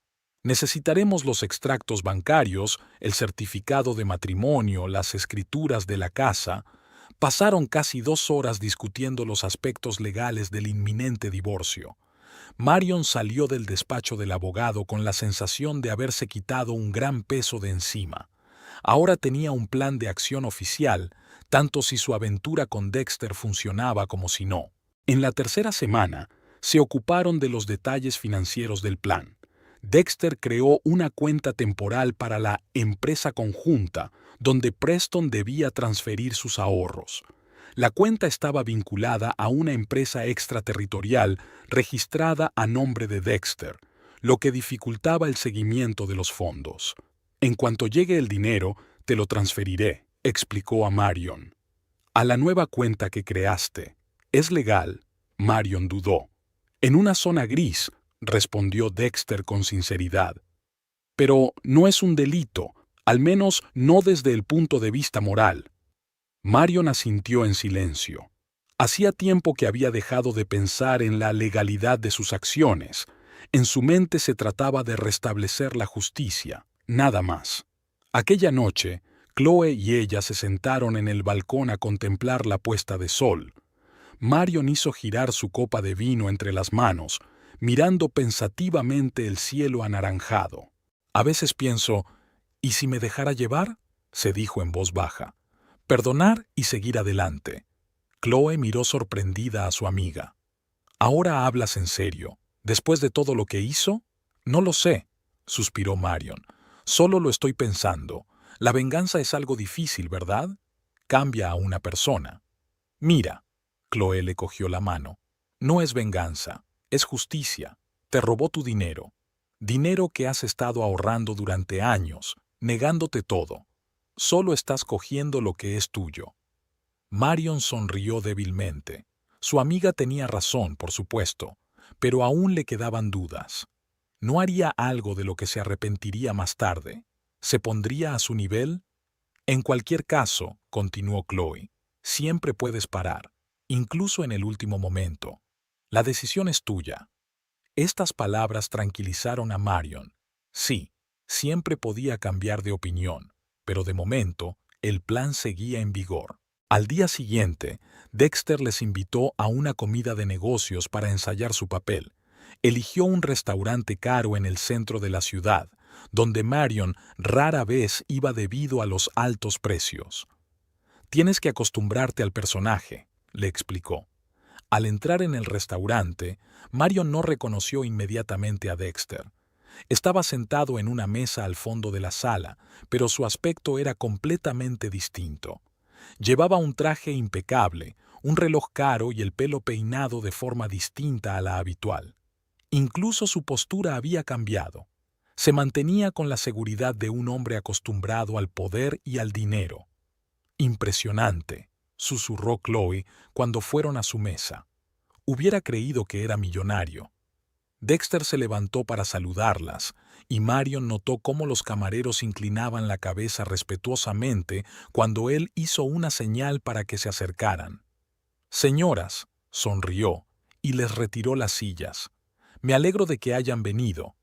Necesitaremos los extractos bancarios, el certificado de matrimonio, las escrituras de la casa. Pasaron casi 2 horas discutiendo los aspectos legales del inminente divorcio. Marion salió del despacho del abogado con la sensación de haberse quitado un gran peso de encima. Ahora tenía un plan de acción oficial, tanto si su aventura con Dexter funcionaba como si no. En la tercera semana, se ocuparon de los detalles financieros del plan. Dexter creó una cuenta temporal para la empresa conjunta, donde Preston debía transferir sus ahorros. La cuenta estaba vinculada a una empresa extraterritorial registrada a nombre de Dexter, lo que dificultaba el seguimiento de los fondos. En cuanto llegue el dinero, te lo transferiré, explicó a Marion. A la nueva cuenta que creaste. ¿Es legal? Marion dudó. En una zona gris, respondió Dexter con sinceridad. Pero no es un delito, al menos no desde el punto de vista moral. Marion asintió en silencio. Hacía tiempo que había dejado de pensar en la legalidad de sus acciones. En su mente se trataba de restablecer la justicia, nada más. Aquella noche, Chloe y ella se sentaron en el balcón a contemplar la puesta de sol. Marion hizo girar su copa de vino entre las manos, mirando pensativamente el cielo anaranjado. A veces pienso, ¿y si me dejara llevar?, se dijo en voz baja. Perdonar y seguir adelante. Chloe miró sorprendida a su amiga. ¿Ahora hablas en serio? ¿Después de todo lo que hizo? No lo sé, suspiró Marion. Solo lo estoy pensando. La venganza es algo difícil, ¿verdad? Cambia a una persona. Mira, Chloe le cogió la mano. No es venganza, es justicia. Te robó tu dinero. Dinero que has estado ahorrando durante años, negándote todo. Solo estás cogiendo lo que es tuyo. Marion sonrió débilmente. Su amiga tenía razón, por supuesto, pero aún le quedaban dudas. ¿No haría algo de lo que se arrepentiría más tarde? ¿Se pondría a su nivel? En cualquier caso, continuó Chloe, siempre puedes parar, incluso en el último momento. La decisión es tuya. Estas palabras tranquilizaron a Marion. Sí, siempre podía cambiar de opinión, pero de momento el plan seguía en vigor. Al día siguiente, Dexter les invitó a una comida de negocios para ensayar su papel. Eligió un restaurante caro en el centro de la ciudad, donde Marion rara vez iba debido a los altos precios. Tienes que acostumbrarte al personaje, le explicó. Al entrar en el restaurante, Marion no reconoció inmediatamente a Dexter. Estaba sentado en una mesa al fondo de la sala, pero su aspecto era completamente distinto. Llevaba un traje impecable, un reloj caro y el pelo peinado de forma distinta a la habitual. Incluso su postura había cambiado. Se mantenía con la seguridad de un hombre acostumbrado al poder y al dinero. Impresionante, susurró Chloe cuando fueron a su mesa. Hubiera creído que era millonario. Dexter se levantó para saludarlas, y Marion notó cómo los camareros inclinaban la cabeza respetuosamente cuando él hizo una señal para que se acercaran. «Señoras», sonrió, y les retiró las sillas. «Me alegro de que hayan venido».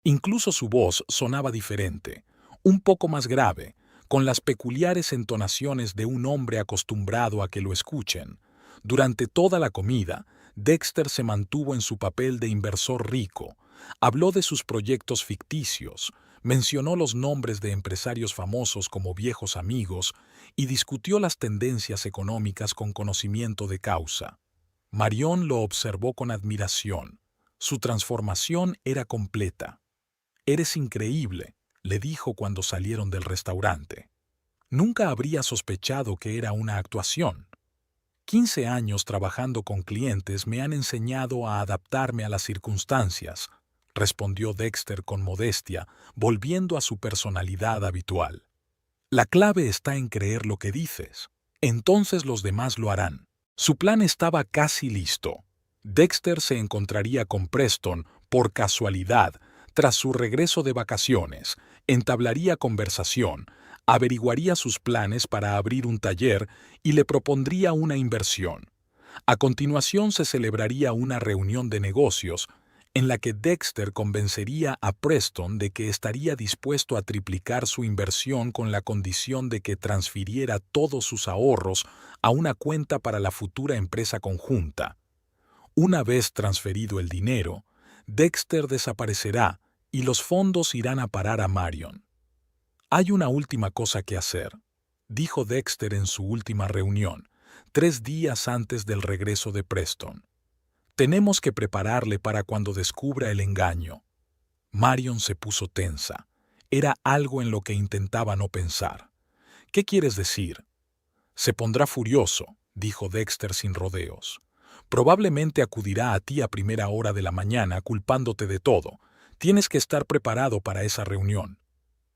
Incluso su voz sonaba diferente, un poco más grave, con las peculiares entonaciones de un hombre acostumbrado a que lo escuchen. Durante toda la comida, Dexter se mantuvo en su papel de inversor rico, habló de sus proyectos ficticios, mencionó los nombres de empresarios famosos como viejos amigos y discutió las tendencias económicas con conocimiento de causa. Marion lo observó con admiración. Su transformación era completa. «Eres increíble», le dijo cuando salieron del restaurante. Nunca habría sospechado que era una actuación. 15 años trabajando con clientes me han enseñado a adaptarme a las circunstancias, respondió Dexter con modestia, volviendo a su personalidad habitual. La clave está en creer lo que dices. Entonces los demás lo harán. Su plan estaba casi listo. Dexter se encontraría con Preston por casualidad tras su regreso de vacaciones, entablaría conversación, averiguaría sus planes para abrir un taller y le propondría una inversión. A continuación se celebraría una reunión de negocios en la que Dexter convencería a Preston de que estaría dispuesto a triplicar su inversión con la condición de que transfiriera todos sus ahorros a una cuenta para la futura empresa conjunta. Una vez transferido el dinero, Dexter desaparecerá y los fondos irán a parar a Marion. «Hay una última cosa que hacer», dijo Dexter en su última reunión, 3 días antes del regreso de Preston. «Tenemos que prepararle para cuando descubra el engaño». Marion se puso tensa. Era algo en lo que intentaba no pensar. «¿Qué quieres decir?» «Se pondrá furioso», dijo Dexter sin rodeos. «Probablemente acudirá a ti a primera hora de la mañana culpándote de todo. Tienes que estar preparado para esa reunión».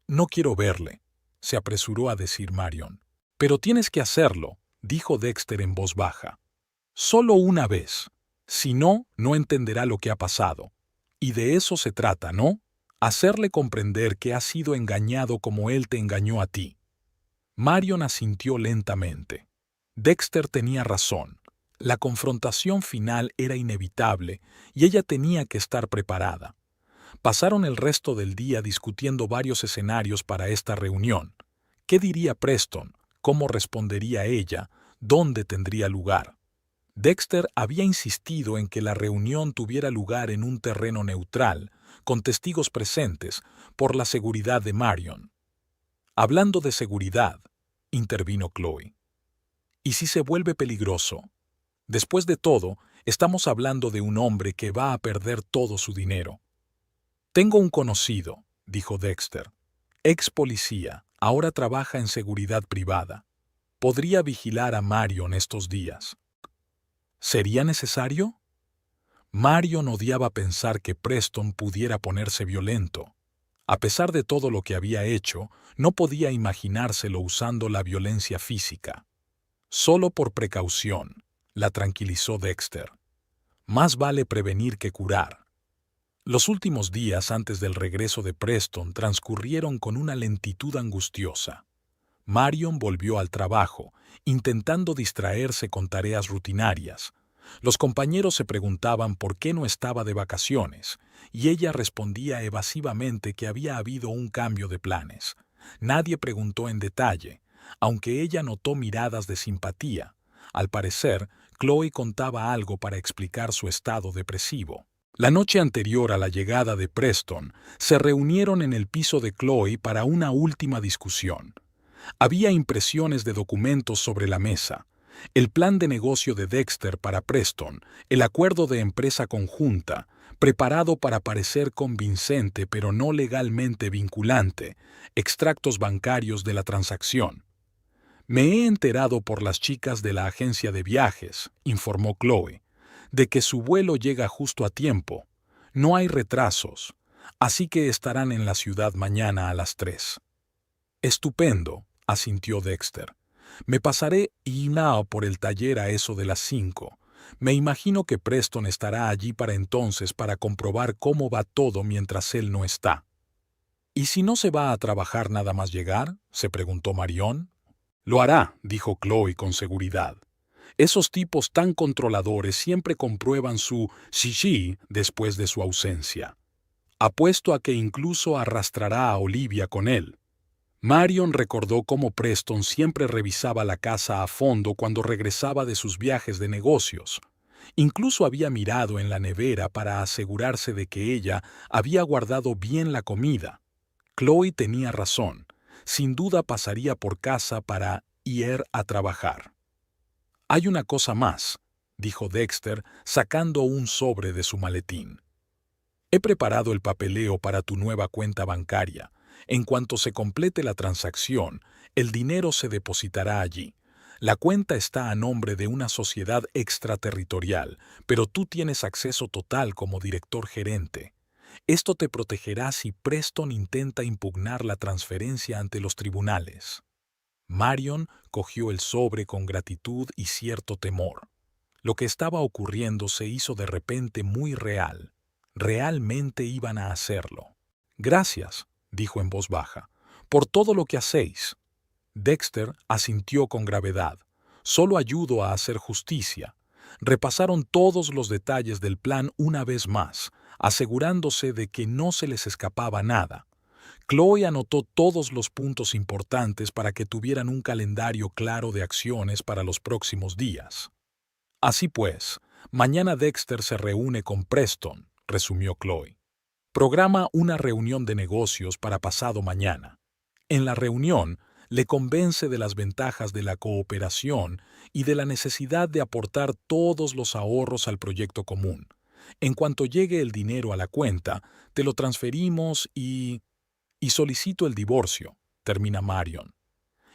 «No quiero verle», se apresuró a decir Marion. «Pero tienes que hacerlo», dijo Dexter en voz baja. «Solo una vez. Si no, no entenderá lo que ha pasado. Y de eso se trata, ¿no? Hacerle comprender que has sido engañado como él te engañó a ti». Marion asintió lentamente. Dexter tenía razón. La confrontación final era inevitable y ella tenía que estar preparada. Pasaron el resto del día discutiendo varios escenarios para esta reunión. ¿Qué diría Preston? ¿Cómo respondería ella? ¿Dónde tendría lugar? Dexter había insistido en que la reunión tuviera lugar en un terreno neutral, con testigos presentes, por la seguridad de Marion. «Hablando de seguridad», intervino Chloe. «¿Y si se vuelve peligroso? Después de todo, estamos hablando de un hombre que va a perder todo su dinero». «Tengo un conocido», dijo Dexter. «Ex policía, ahora trabaja en seguridad privada. Podría vigilar a Marion estos días». ¿Sería necesario? Marion odiaba pensar que Preston pudiera ponerse violento. A pesar de todo lo que había hecho, no podía imaginárselo usando la violencia física. «Solo por precaución», la tranquilizó Dexter. «Más vale prevenir que curar». Los últimos días antes del regreso de Preston transcurrieron con una lentitud angustiosa. Marion volvió al trabajo, intentando distraerse con tareas rutinarias. Los compañeros se preguntaban por qué no estaba de vacaciones, y ella respondía evasivamente que había habido un cambio de planes. Nadie preguntó en detalle, aunque ella notó miradas de simpatía. Al parecer, Chloe contaba algo para explicar su estado depresivo. La noche anterior a la llegada de Preston, se reunieron en el piso de Chloe para una última discusión. Había impresiones de documentos sobre la mesa, el plan de negocio de Dexter para Preston, el acuerdo de empresa conjunta, preparado para parecer convincente pero no legalmente vinculante, extractos bancarios de la transacción. Me he enterado por las chicas de la agencia de viajes, informó Chloe, de que su vuelo llega justo a tiempo. No hay retrasos, así que estarán en la ciudad mañana a las 3. Estupendo, asintió Dexter. Me pasaré por el taller a eso de las 5. Me imagino que Preston estará allí para entonces para comprobar cómo va todo mientras él no está. ¿Y si no se va a trabajar nada más llegar?, se preguntó Marion. Lo hará, dijo Chloe con seguridad. Esos tipos tan controladores siempre comprueban su sí después de su ausencia. Apuesto a que incluso arrastrará a Olivia con él. Marion recordó cómo Preston siempre revisaba la casa a fondo cuando regresaba de sus viajes de negocios. Incluso había mirado en la nevera para asegurarse de que ella había guardado bien la comida. Chloe tenía razón. Sin duda pasaría por casa para ir a trabajar. Hay una cosa más, dijo Dexter, sacando un sobre de su maletín. He preparado el papeleo para tu nueva cuenta bancaria. En cuanto se complete la transacción, el dinero se depositará allí. La cuenta está a nombre de una sociedad extraterritorial, pero tú tienes acceso total como director gerente. Esto te protegerá si Preston intenta impugnar la transferencia ante los tribunales. Marion cogió el sobre con gratitud y cierto temor. Lo que estaba ocurriendo se hizo de repente muy real. Realmente iban a hacerlo. Gracias, dijo en voz baja, por todo lo que hacéis. Dexter asintió con gravedad. Solo ayudo a hacer justicia. Repasaron todos los detalles del plan una vez más, asegurándose de que no se les escapaba nada. Chloe anotó todos los puntos importantes para que tuvieran un calendario claro de acciones para los próximos días. Así pues, mañana Dexter se reúne con Preston, resumió Chloe. Programa una reunión de negocios para pasado mañana. En la reunión, le convence de las ventajas de la cooperación y de la necesidad de aportar todos los ahorros al proyecto común. En cuanto llegue el dinero a la cuenta, te lo transferimos y solicito el divorcio, termina Marion.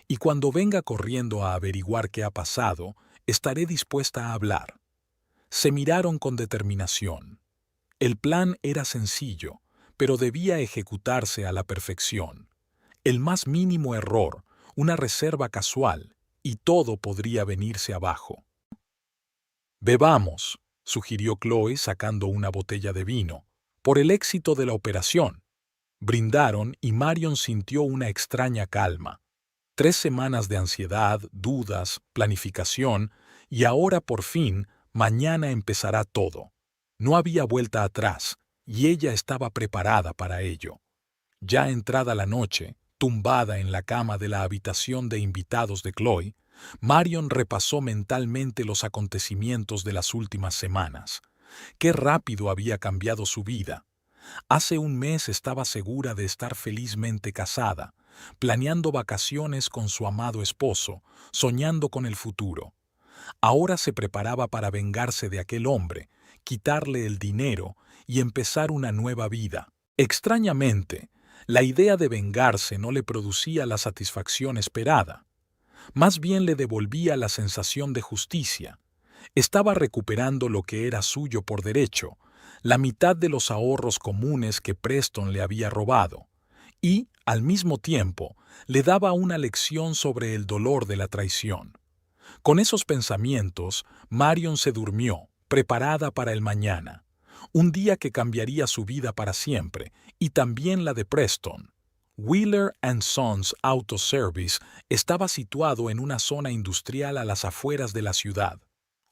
Y cuando venga corriendo a averiguar qué ha pasado, estaré dispuesta a hablar. Se miraron con determinación. El plan era sencillo, pero debía ejecutarse a la perfección. El más mínimo error, una reserva casual, y todo podría venirse abajo. Bebamos, sugirió Chloe sacando una botella de vino, por el éxito de la operación. Brindaron y Marion sintió una extraña calma. 3 semanas de ansiedad, dudas, planificación, y ahora por fin, mañana empezará todo. No había vuelta atrás, y ella estaba preparada para ello. Ya entrada la noche, tumbada en la cama de la habitación de invitados de Chloe, Marion repasó mentalmente los acontecimientos de las últimas semanas. Qué rápido había cambiado su vida. Hace un mes estaba segura de estar felizmente casada, planeando vacaciones con su amado esposo, soñando con el futuro. Ahora se preparaba para vengarse de aquel hombre, quitarle el dinero y empezar una nueva vida. Extrañamente, la idea de vengarse no le producía la satisfacción esperada. Más bien le devolvía la sensación de justicia. Estaba recuperando lo que era suyo por derecho, la mitad de los ahorros comunes que Preston le había robado, y, al mismo tiempo, le daba una lección sobre el dolor de la traición. Con esos pensamientos, Marion se durmió, preparada para el mañana, un día que cambiaría su vida para siempre, y también la de Preston. Wheeler & Sons Auto Service estaba situado en una zona industrial a las afueras de la ciudad.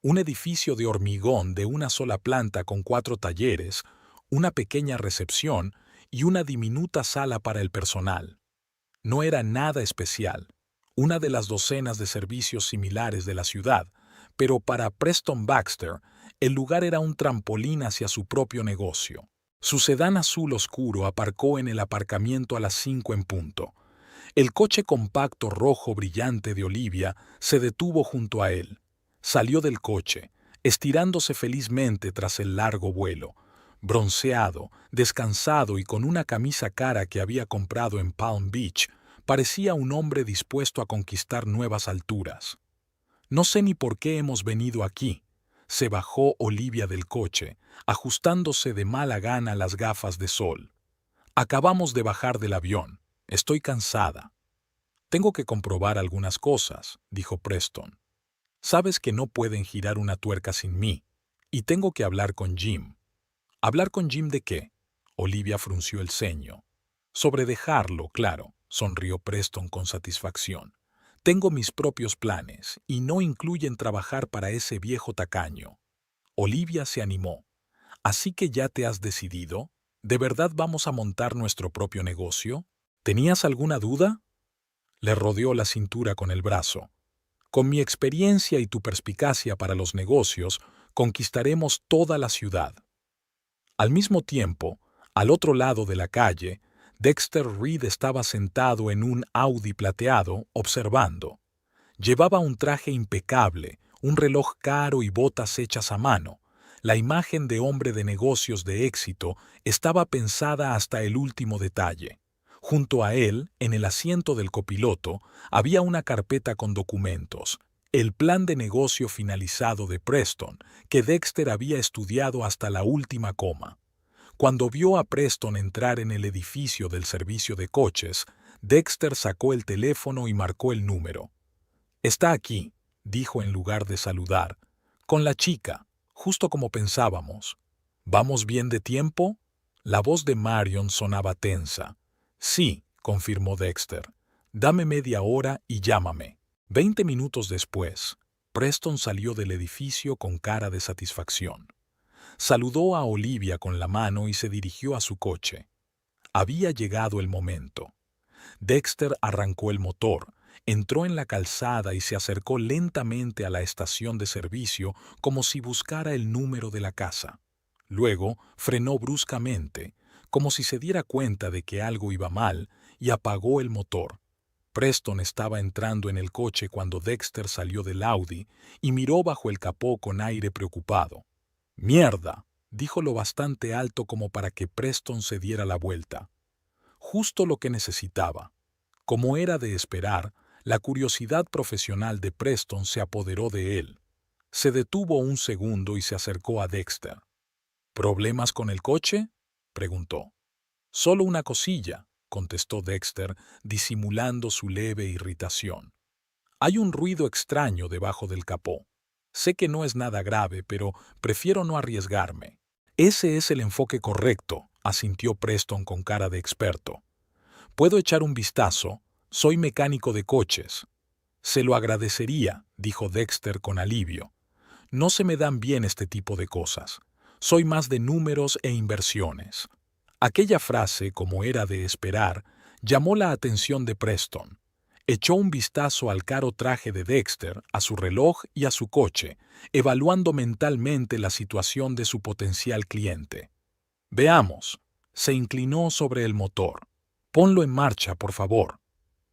Un edificio de hormigón de una sola planta con 4 talleres, una pequeña recepción y una diminuta sala para el personal. No era nada especial, una de las docenas de servicios similares de la ciudad, pero para Preston Baxter, el lugar era un trampolín hacia su propio negocio. Su sedán azul oscuro aparcó en el aparcamiento a las 5 en punto. El coche compacto rojo brillante de Olivia se detuvo junto a él. Salió del coche, estirándose felizmente tras el largo vuelo. Bronceado, descansado y con una camisa cara que había comprado en Palm Beach, parecía un hombre dispuesto a conquistar nuevas alturas. No sé ni por qué hemos venido aquí. Se bajó Olivia del coche, ajustándose de mala gana las gafas de sol. Acabamos de bajar del avión. Estoy cansada. Tengo que comprobar algunas cosas, dijo Preston. Sabes que no pueden girar una tuerca sin mí. Y tengo que hablar con Jim. ¿Hablar con Jim de qué? Olivia frunció el ceño. Sobre dejarlo, claro, sonrió Preston con satisfacción. Tengo mis propios planes, y no incluyen trabajar para ese viejo tacaño. Olivia se animó. ¿Así que ya te has decidido? ¿De verdad vamos a montar nuestro propio negocio? ¿Tenías alguna duda? Le rodeó la cintura con el brazo. Con mi experiencia y tu perspicacia para los negocios, conquistaremos toda la ciudad. Al mismo tiempo, al otro lado de la calle, Dexter Reed estaba sentado en un Audi plateado, observando. Llevaba un traje impecable, un reloj caro y botas hechas a mano. La imagen de hombre de negocios de éxito estaba pensada hasta el último detalle. Junto a él, en el asiento del copiloto, había una carpeta con documentos, el plan de negocio finalizado de Preston, que Dexter había estudiado hasta la última coma. Cuando vio a Preston entrar en el edificio del servicio de coches, Dexter sacó el teléfono y marcó el número. «Está aquí», dijo en lugar de saludar, «con la chica, justo como pensábamos. ¿Vamos bien de tiempo?» La voz de Marion sonaba tensa. «Sí», confirmó Dexter. «Dame media hora y llámame». 20 minutos después, Preston salió del edificio con cara de satisfacción. Saludó a Olivia con la mano y se dirigió a su coche. Había llegado el momento. Dexter arrancó el motor, entró en la calzada y se acercó lentamente a la estación de servicio como si buscara el número de la casa. Luego frenó bruscamente, como si se diera cuenta de que algo iba mal, y apagó el motor. Preston estaba entrando en el coche cuando Dexter salió del Audi y miró bajo el capó con aire preocupado. «Mierda», dijo lo bastante alto como para que Preston se diera la vuelta. Justo lo que necesitaba. Como era de esperar, la curiosidad profesional de Preston se apoderó de él. Se detuvo un segundo y se acercó a Dexter. «¿Problemas con el coche?», preguntó. «Solo una cosilla», contestó Dexter, disimulando su leve irritación. «Hay un ruido extraño debajo del capó. Sé que no es nada grave, pero prefiero no arriesgarme». «Ese es el enfoque correcto», asintió Preston con cara de experto. «Puedo echar un vistazo. Soy mecánico de coches». «Se lo agradecería», dijo Dexter con alivio. «No se me dan bien este tipo de cosas. Soy más de números e inversiones». Aquella frase, como era de esperar, llamó la atención de Preston. Echó un vistazo al caro traje de Dexter, a su reloj y a su coche, evaluando mentalmente la situación de su potencial cliente. «Veamos». Se inclinó sobre el motor. «Ponlo en marcha, por favor».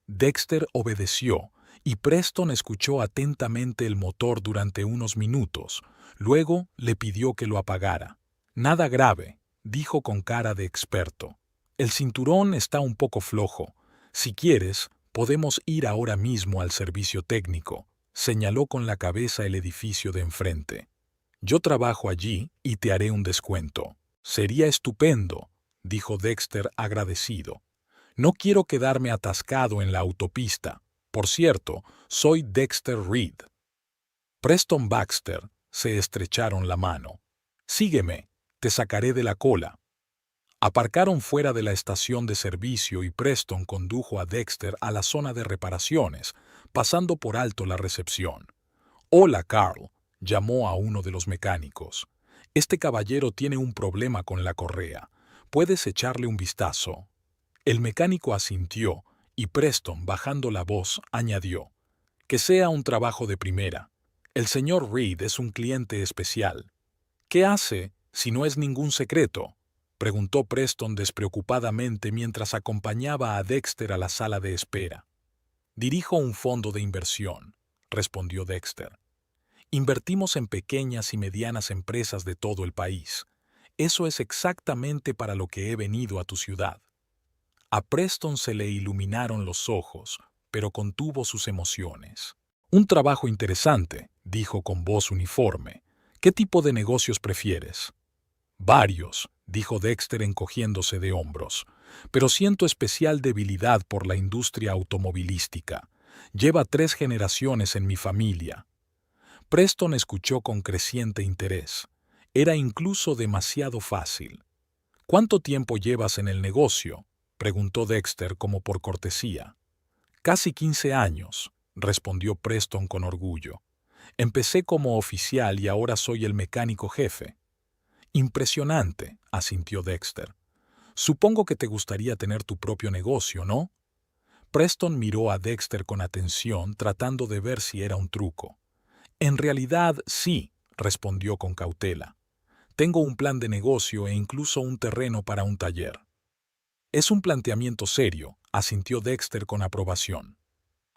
Dexter obedeció, y Preston escuchó atentamente el motor durante unos minutos. Luego le pidió que lo apagara. «Nada grave», dijo con cara de experto. «El cinturón está un poco flojo. Si quieres, podemos ir ahora mismo al servicio técnico», señaló con la cabeza el edificio de enfrente. «Yo trabajo allí y te haré un descuento». «Sería estupendo», dijo Dexter agradecido. «No quiero quedarme atascado en la autopista. Por cierto, soy Dexter Reed». Preston Baxter se estrecharon la mano. «Sígueme, te sacaré de la cola». Aparcaron fuera de la estación de servicio y Preston condujo a Dexter a la zona de reparaciones, pasando por alto la recepción. «Hola, Carl. Llamó a uno de los mecánicos. Este caballero tiene un problema con la correa. ¿Puedes echarle un vistazo? El mecánico asintió y Preston, bajando la voz, añadió: que sea un trabajo de primera. El señor Reed es un cliente especial. ¿Qué hace, si no es ningún secreto?, preguntó Preston despreocupadamente mientras acompañaba a Dexter a la sala de espera. Dirijo un fondo de inversión, respondió Dexter. Invertimos en pequeñas y medianas empresas de todo el país. Eso es exactamente para lo que he venido a tu ciudad. A Preston se le iluminaron los ojos, pero contuvo sus emociones. Un trabajo interesante, dijo con voz uniforme. ¿Qué tipo de negocios prefieres? Varios, dijo Dexter encogiéndose de hombros, pero siento especial debilidad por la industria automovilística. Lleva 3 generaciones en mi familia. Preston escuchó con creciente interés. Era incluso demasiado fácil. ¿Cuánto tiempo llevas en el negocio?, preguntó Dexter como por cortesía. Casi 15 años, respondió Preston con orgullo. Empecé como oficial y ahora soy el mecánico jefe. Impresionante, asintió Dexter. Supongo que te gustaría tener tu propio negocio, ¿no? Preston miró a Dexter con atención, tratando de ver si era un truco. En realidad, sí, respondió con cautela. Tengo un plan de negocio e incluso un terreno para un taller. Es un planteamiento serio, asintió Dexter con aprobación.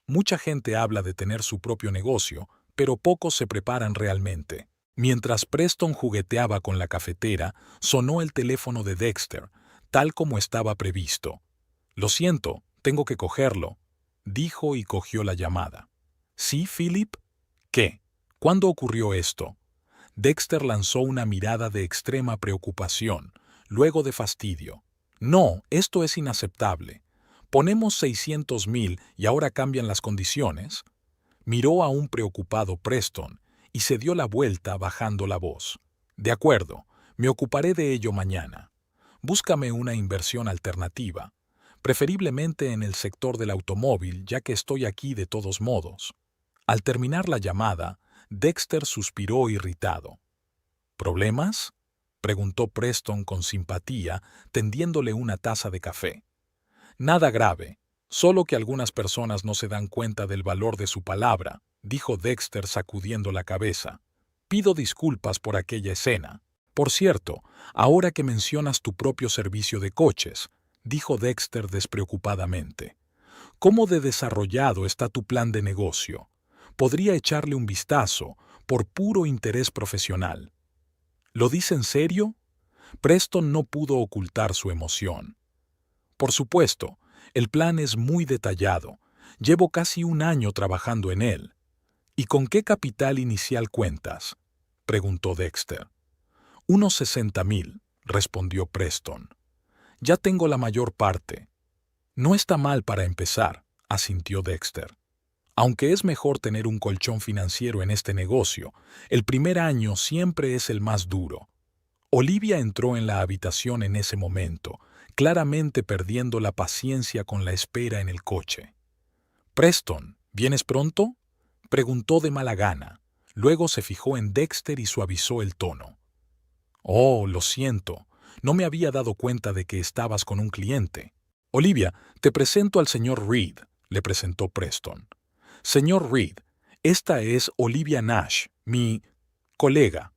Mucha gente habla de tener su propio negocio, pero pocos se preparan realmente. Mientras Preston jugueteaba con la cafetera, sonó el teléfono de Dexter, tal como estaba previsto. Lo siento, tengo que cogerlo, dijo y cogió la llamada. ¿Sí, Philip? ¿Qué? ¿Cuándo ocurrió esto? Dexter lanzó una mirada de extrema preocupación, luego de fastidio. No, esto es inaceptable. Ponemos 600,000 y ahora cambian las condiciones. Miró a un preocupado Preston y se dio la vuelta bajando la voz. De acuerdo, me ocuparé de ello mañana. Búscame una inversión alternativa, preferiblemente en el sector del automóvil, ya que estoy aquí de todos modos. Al terminar la llamada, Dexter suspiró irritado. ¿Problemas?, preguntó Preston con simpatía, tendiéndole una taza de café. Nada grave, solo que algunas personas no se dan cuenta del valor de su palabra, dijo Dexter sacudiendo la cabeza. Pido disculpas por aquella escena. Por cierto, ahora que mencionas tu propio servicio de coches, dijo Dexter despreocupadamente. ¿Cómo de desarrollado está tu plan de negocio? Podría echarle un vistazo, por puro interés profesional. ¿Lo dice en serio? Preston no pudo ocultar su emoción. Por supuesto, el plan es muy detallado. Llevo casi un año trabajando en él. ¿Y con qué capital inicial cuentas?, preguntó Dexter. Unos 60,000, respondió Preston. Ya tengo la mayor parte. No está mal para empezar, asintió Dexter. Aunque es mejor tener un colchón financiero en este negocio, el primer año siempre es el más duro. Olivia entró en la habitación en ese momento, claramente perdiendo la paciencia con la espera en el coche. «Preston, ¿vienes pronto?», preguntó de mala gana. Luego se fijó en Dexter y suavizó el tono. «Oh, lo siento. No me había dado cuenta de que estabas con un cliente. Olivia, te presento al señor Reed», le presentó Preston. «Señor Reed, esta es Olivia Nash, mi colega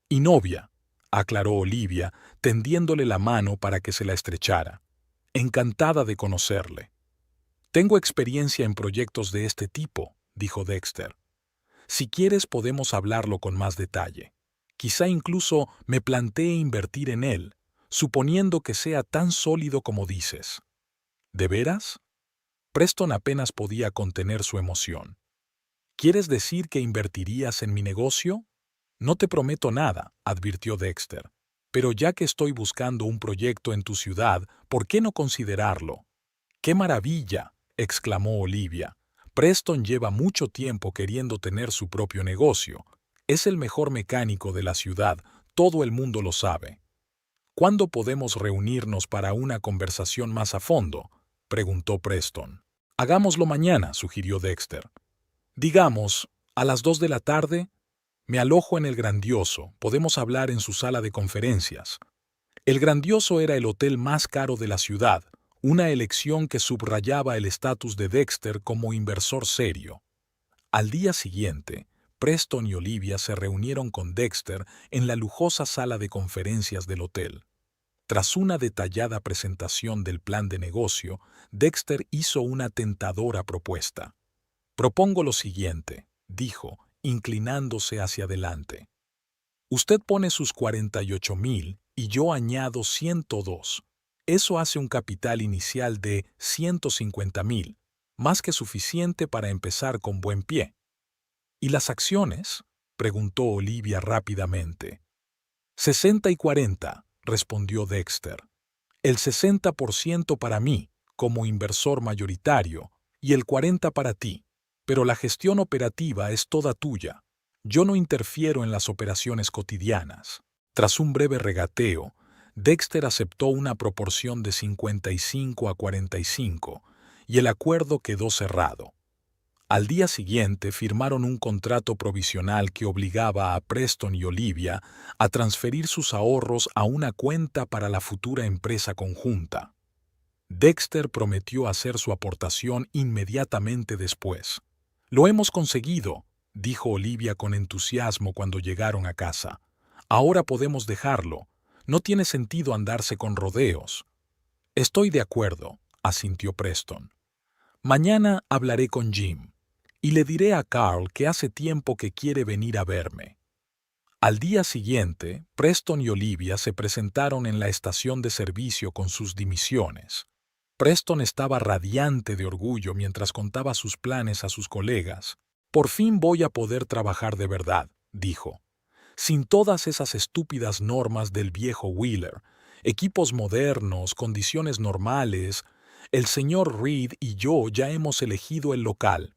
y novia», aclaró Olivia, tendiéndole la mano para que se la estrechara. «Encantada de conocerle». «Tengo experiencia en proyectos de este tipo», dijo Dexter. «Si quieres podemos hablarlo con más detalle. Quizá incluso me plantee invertir en él, suponiendo que sea tan sólido como dices». «¿De veras?». Preston apenas podía contener su emoción. «¿Quieres decir que invertirías en mi negocio?». «No te prometo nada», advirtió Dexter. «Pero ya que estoy buscando un proyecto en tu ciudad, ¿por qué no considerarlo?». «¡Qué maravilla!», exclamó Olivia. «Preston lleva mucho tiempo queriendo tener su propio negocio. Es el mejor mecánico de la ciudad, todo el mundo lo sabe». «¿Cuándo podemos reunirnos para una conversación más a fondo?», preguntó Preston. «Hagámoslo mañana», sugirió Dexter. «Digamos, a las 2 de la tarde». Me alojo en el Grandioso, podemos hablar en su sala de conferencias. El Grandioso era el hotel más caro de la ciudad, una elección que subrayaba el estatus de Dexter como inversor serio. Al día siguiente, Preston y Olivia se reunieron con Dexter en la lujosa sala de conferencias del hotel. Tras una detallada presentación del plan de negocio, Dexter hizo una tentadora propuesta. «Propongo lo siguiente», dijo, inclinándose hacia adelante. «Usted pone sus 48,000 y yo añado 102. Eso hace un capital inicial de 150,000, más que suficiente para empezar con buen pie». «¿Y las acciones?», preguntó Olivia rápidamente. 60 y 40, respondió Dexter. «El 60% para mí, como inversor mayoritario, y el 40% para ti. Pero la gestión operativa es toda tuya. Yo no interfiero en las operaciones cotidianas». Tras un breve regateo, Dexter aceptó una proporción de 55 a 45, y el acuerdo quedó cerrado. Al día siguiente firmaron un contrato provisional que obligaba a Preston y Olivia a transferir sus ahorros a una cuenta para la futura empresa conjunta. Dexter prometió hacer su aportación inmediatamente después. «Lo hemos conseguido», dijo Olivia con entusiasmo cuando llegaron a casa. «Ahora podemos dejarlo. No tiene sentido andarse con rodeos». «Estoy de acuerdo», asintió Preston. «Mañana hablaré con Jim y le diré a Carl que hace tiempo que quiere venir a verme». Al día siguiente, Preston y Olivia se presentaron en la estación de servicio con sus dimisiones. Preston estaba radiante de orgullo mientras contaba sus planes a sus colegas. «Por fin voy a poder trabajar de verdad», dijo. «Sin todas esas estúpidas normas del viejo Wheeler, equipos modernos, condiciones normales. El señor Reed y yo ya hemos elegido el local».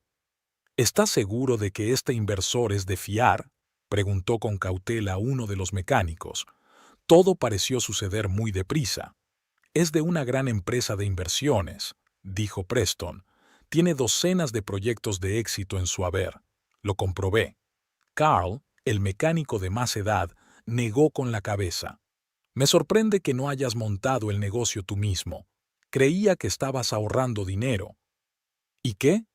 «¿Estás seguro de que este inversor es de fiar?», preguntó con cautela uno de los mecánicos. Todo pareció suceder muy deprisa. «Es de una gran empresa de inversiones», dijo Preston. «Tiene docenas de proyectos de éxito en su haber. Lo comprobé». Carl, el mecánico de más edad, negó con la cabeza. «Me sorprende que no hayas montado el negocio tú mismo. Creía que estabas ahorrando dinero». «¿Y qué?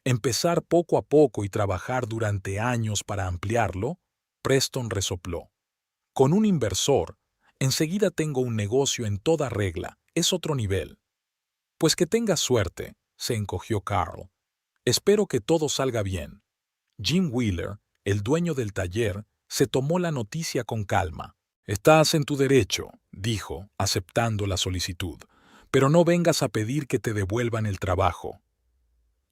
¿Empezar poco a poco y trabajar durante años para ampliarlo?», Preston resopló. «Con un inversor, enseguida tengo un negocio en toda regla, es otro nivel». «Pues que tengas suerte», se encogió Carl. «Espero que todo salga bien». Jim Wheeler, el dueño del taller, se tomó la noticia con calma. «Estás en tu derecho», dijo, aceptando la solicitud, «pero no vengas a pedir que te devuelvan el trabajo».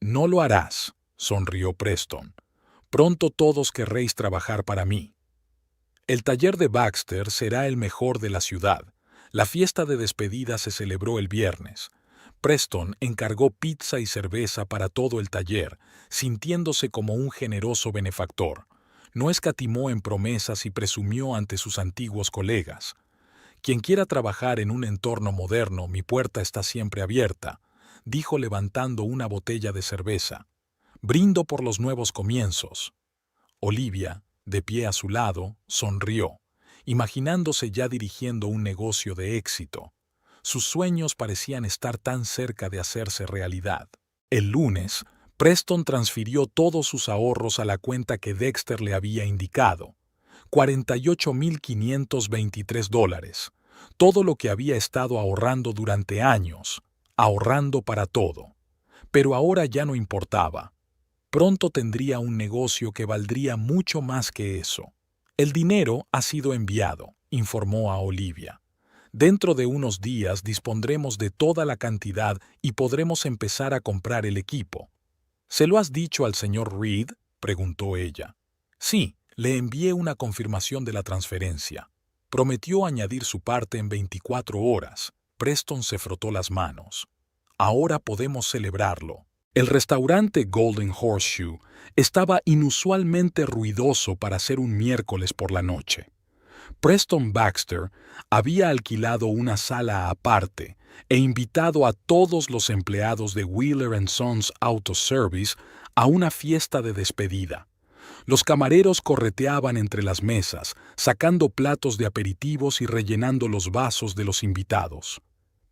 «No lo harás», sonrió Preston. «Pronto todos querréis trabajar para mí». El taller de Baxter será el mejor de la ciudad. La fiesta de despedida se celebró el viernes. Preston encargó pizza y cerveza para todo el taller, sintiéndose como un generoso benefactor. No escatimó en promesas y presumió ante sus antiguos colegas. «Quien quiera trabajar en un entorno moderno, mi puerta está siempre abierta», dijo levantando una botella de cerveza. «Brindo por los nuevos comienzos». Olivia, de pie a su lado, sonrió, imaginándose ya dirigiendo un negocio de éxito. Sus sueños parecían estar tan cerca de hacerse realidad. El lunes, Preston transfirió todos sus ahorros a la cuenta que Dexter le había indicado. $48,523, todo lo que había estado ahorrando durante años, ahorrando para todo. Pero ahora ya no importaba. Pronto tendría un negocio que valdría mucho más que eso. «El dinero ha sido enviado», informó a Olivia. «Dentro de unos días dispondremos de toda la cantidad y podremos empezar a comprar el equipo». «¿Se lo has dicho al señor Reed?», preguntó ella. «Sí, le envié una confirmación de la transferencia. Prometió añadir su parte en 24 horas. Preston se frotó las manos. «Ahora podemos celebrarlo». El restaurante Golden Horseshoe estaba inusualmente ruidoso para ser un miércoles por la noche. Preston Baxter había alquilado una sala aparte e invitado a todos los empleados de Wheeler & Sons Auto Service a una fiesta de despedida. Los camareros correteaban entre las mesas, sacando platos de aperitivos y rellenando los vasos de los invitados.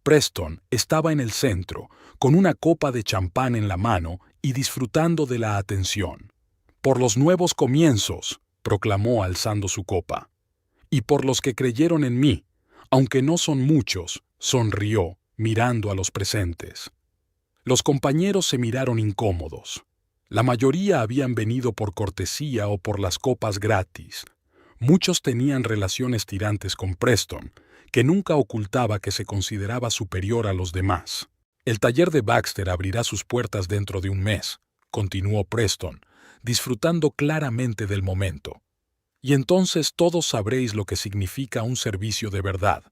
Preston estaba en el centro, con una copa de champán en la mano y disfrutando de la atención. «Por los nuevos comienzos», proclamó alzando su copa. «Y por los que creyeron en mí, aunque no son muchos», sonrió, mirando a los presentes. Los compañeros se miraron incómodos. La mayoría habían venido por cortesía o por las copas gratis. Muchos tenían relaciones tirantes con Preston, que nunca ocultaba que se consideraba superior a los demás. «El taller de Baxter abrirá sus puertas dentro de un mes», continuó Preston, disfrutando claramente del momento. «Y entonces todos sabréis lo que significa un servicio de verdad,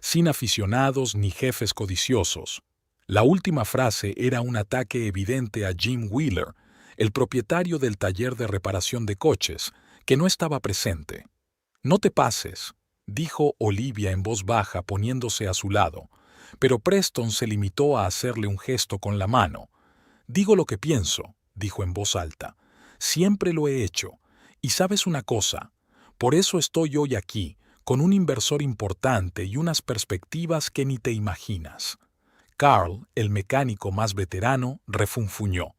sin aficionados ni jefes codiciosos». La última frase era un ataque evidente a Jim Wheeler, el propietario del taller de reparación de coches, que no estaba presente. «No te pases», dijo Olivia en voz baja poniéndose a su lado, pero Preston se limitó a hacerle un gesto con la mano. «Digo lo que pienso», dijo en voz alta. «Siempre lo he hecho. Y sabes una cosa, por eso estoy hoy aquí, con un inversor importante y unas perspectivas que ni te imaginas». Carl, el mecánico más veterano, refunfuñó.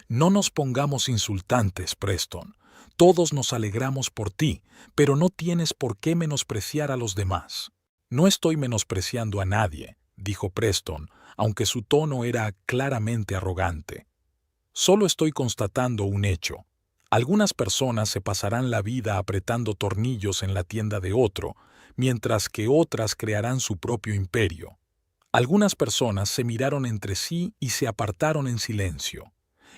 «No nos pongamos insultantes, Preston. Todos nos alegramos por ti, pero no tienes por qué menospreciar a los demás». «No estoy menospreciando a nadie», dijo Preston, aunque su tono era claramente arrogante. «Solo estoy constatando un hecho. Algunas personas se pasarán la vida apretando tornillos en la tienda de otro, mientras que otras crearán su propio imperio». Algunas personas se miraron entre sí y se apartaron en silencio.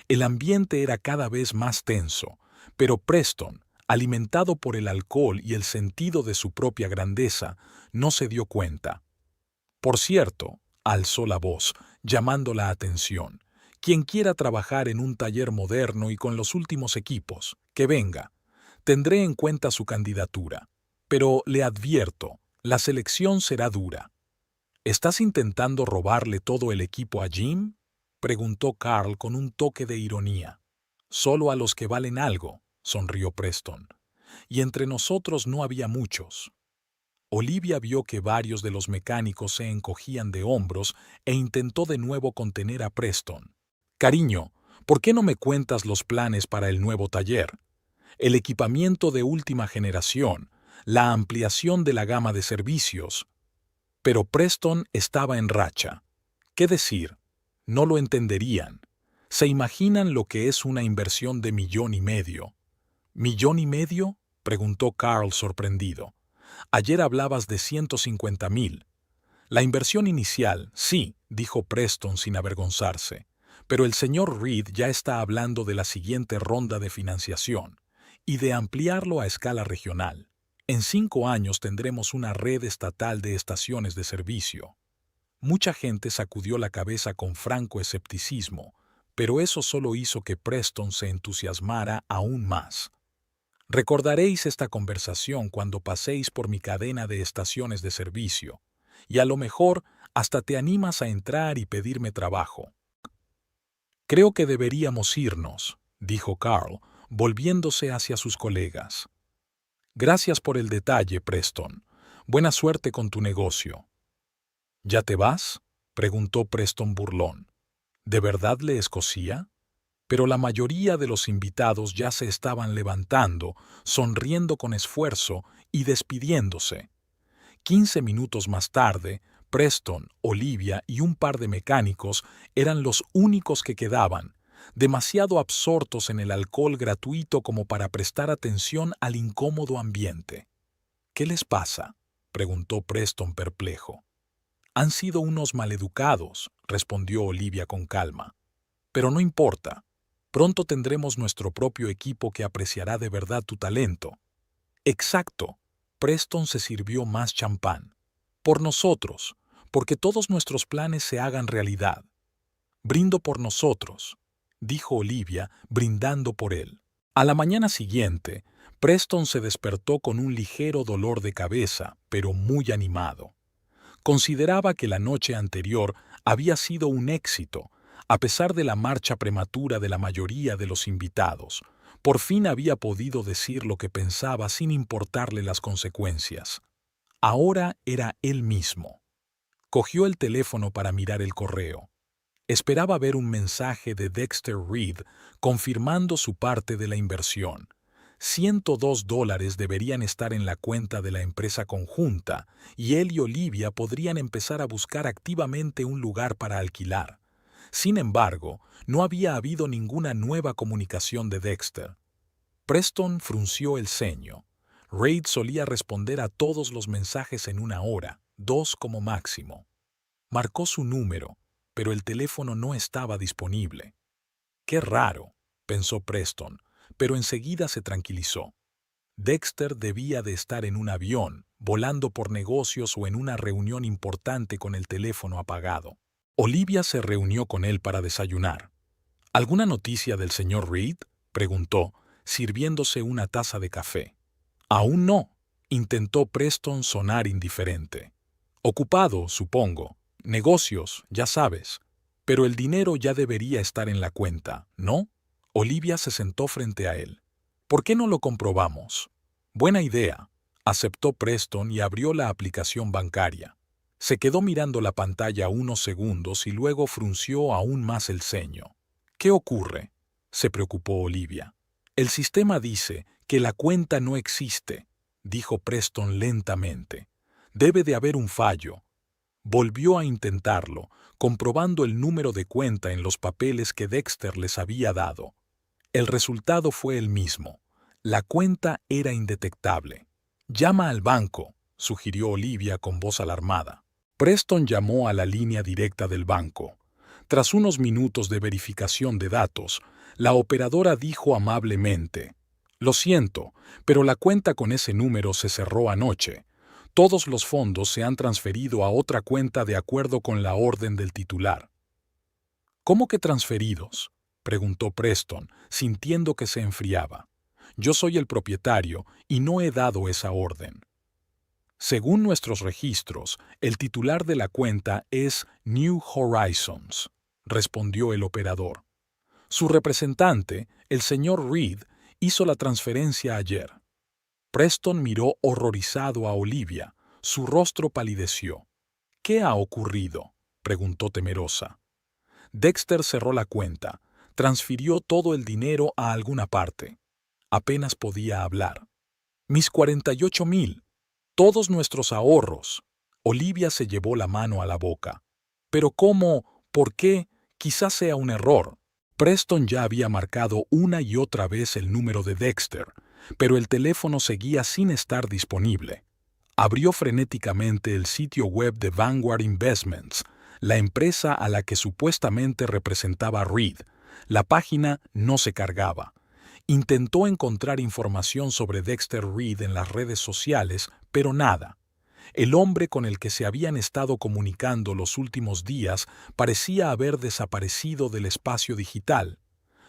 El ambiente era cada vez más tenso, pero Preston, alimentado por el alcohol y el sentido de su propia grandeza, no se dio cuenta. «Por cierto», alzó la voz, llamando la atención, «quien quiera trabajar en un taller moderno y con los últimos equipos, que venga. Tendré en cuenta su candidatura. Pero le advierto, la selección será dura». «¿Estás intentando robarle todo el equipo a Jim?», preguntó Carl con un toque de ironía. «Solo a los que valen algo», sonrió Preston. «Y entre nosotros no había muchos». Olivia vio que varios de los mecánicos se encogían de hombros e intentó de nuevo contener a Preston. «Cariño, ¿por qué no me cuentas los planes para el nuevo taller? El equipamiento de última generación, la ampliación de la gama de servicios». Pero Preston estaba en racha. ¿Qué decir? No lo entenderían. ¿Se imaginan lo que es una inversión de $1,5 millones? ¿$1,5 millones?, preguntó Carl sorprendido. «Ayer hablabas de 150,000. La inversión inicial, sí», dijo Preston sin avergonzarse. «Pero el señor Reed ya está hablando de la siguiente ronda de financiación y de ampliarlo a escala regional. En 5 años tendremos una red estatal de estaciones de servicio». Mucha gente sacudió la cabeza con franco escepticismo, pero eso solo hizo que Preston se entusiasmara aún más. «Recordaréis esta conversación cuando paséis por mi cadena de estaciones de servicio, y a lo mejor hasta te animas a entrar y pedirme trabajo». «Creo que deberíamos irnos», dijo Carl, volviéndose hacia sus colegas. «Gracias por el detalle, Preston. Buena suerte con tu negocio». «¿Ya te vas?», preguntó Preston burlón. ¿De verdad le escocía? Pero la mayoría de los invitados ya se estaban levantando, sonriendo con esfuerzo y despidiéndose. 15 minutos más tarde, Preston, Olivia y un par de mecánicos eran los únicos que quedaban, demasiado absortos en el alcohol gratuito como para prestar atención al incómodo ambiente. «¿Qué les pasa?», preguntó Preston perplejo. «Han sido unos maleducados», respondió Olivia con calma. «Pero no importa. Pronto tendremos nuestro propio equipo que apreciará de verdad tu talento». «Exacto». Preston se sirvió más champán. «Por nosotros, porque todos nuestros planes se hagan realidad». «Brindo por nosotros», dijo Olivia, brindando por él. A la mañana siguiente, Preston se despertó con un ligero dolor de cabeza, pero muy animado. Consideraba que la noche anterior había sido un éxito, a pesar de la marcha prematura de la mayoría de los invitados, Por fin había podido decir lo que pensaba sin importarle las consecuencias. Ahora era él mismo. Cogió el teléfono para mirar el correo. Esperaba ver un mensaje de Dexter Reed confirmando su parte de la inversión. $102 deberían estar en la cuenta de la empresa conjunta y él y Olivia podrían empezar a buscar activamente un lugar para alquilar. Sin embargo, no había habido ninguna nueva comunicación de Dexter. Preston frunció el ceño. Reid solía responder a todos los mensajes en 1 hora, 2 como máximo. Marcó su número, pero el teléfono no estaba disponible. «Qué raro», pensó Preston, pero enseguida se tranquilizó. Dexter debía de estar en un avión, volando por negocios o en una reunión importante con el teléfono apagado. Olivia se reunió con él para desayunar. «¿Alguna noticia del señor Reed?», preguntó, sirviéndose una taza de café. «Aún no», intentó Preston sonar indiferente. «Ocupado, supongo. Negocios, ya sabes. Pero el dinero ya debería estar en la cuenta, ¿no?». Olivia se sentó frente a él. «¿Por qué no lo comprobamos?». «Buena idea», aceptó Preston y abrió la aplicación bancaria. Se quedó mirando la pantalla unos segundos y luego frunció aún más el ceño. «¿Qué ocurre?», se preocupó Olivia. «El sistema dice que la cuenta no existe», dijo Preston lentamente. «Debe de haber un fallo». Volvió a intentarlo, comprobando el número de cuenta en los papeles que Dexter les había dado. El resultado fue el mismo. La cuenta era indetectable. «Llama al banco», sugirió Olivia con voz alarmada. Preston llamó a la línea directa del banco. Tras unos minutos de verificación de datos, la operadora dijo amablemente: «Lo siento, pero la cuenta con ese número se cerró anoche. Todos los fondos se han transferido a otra cuenta de acuerdo con la orden del titular». «¿Cómo que transferidos?», preguntó Preston, sintiendo que se enfriaba. «Yo soy el propietario y no he dado esa orden». «Según nuestros registros, el titular de la cuenta es New Horizons», respondió el operador. «Su representante, el señor Reed, hizo la transferencia ayer». Preston miró horrorizado a Olivia. Su rostro palideció. «¿Qué ha ocurrido?», preguntó temerosa. Dexter cerró la cuenta. Transfirió todo el dinero a alguna parte. Apenas podía hablar. «Mis 48,000. Todos nuestros ahorros». Olivia se llevó la mano a la boca. «¿Pero cómo? ¿Por qué? Quizás sea un error». Preston ya había marcado una y otra vez el número de Dexter, pero el teléfono seguía sin estar disponible. Abrió frenéticamente el sitio web de Vanguard Investments, la empresa a la que supuestamente representaba Reed. La página no se cargaba. Intentó encontrar información sobre Dexter Reed en las redes sociales, pero nada. El hombre con el que se habían estado comunicando los últimos días parecía haber desaparecido del espacio digital.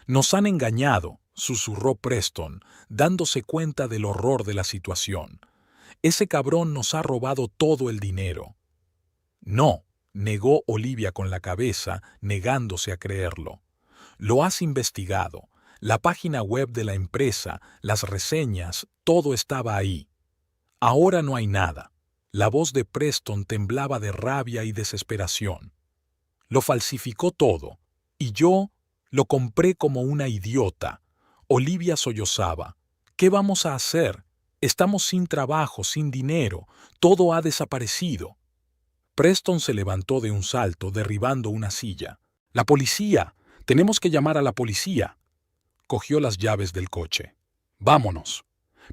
«Nos han engañado», susurró Preston, dándose cuenta del horror de la situación. «Ese cabrón nos ha robado todo el dinero». «No», negó Olivia con la cabeza, negándose a creerlo. «Lo has investigado. La página web de la empresa, las reseñas, todo estaba ahí». «Ahora no hay nada». La voz de Preston temblaba de rabia y desesperación. «Lo falsificó todo. Y yo lo compré como una idiota». Olivia sollozaba. «¿Qué vamos a hacer? Estamos sin trabajo, sin dinero. Todo ha desaparecido». Preston se levantó de un salto, derribando una silla. «¡La policía! Tenemos que llamar a la policía». Cogió las llaves del coche. «Vámonos».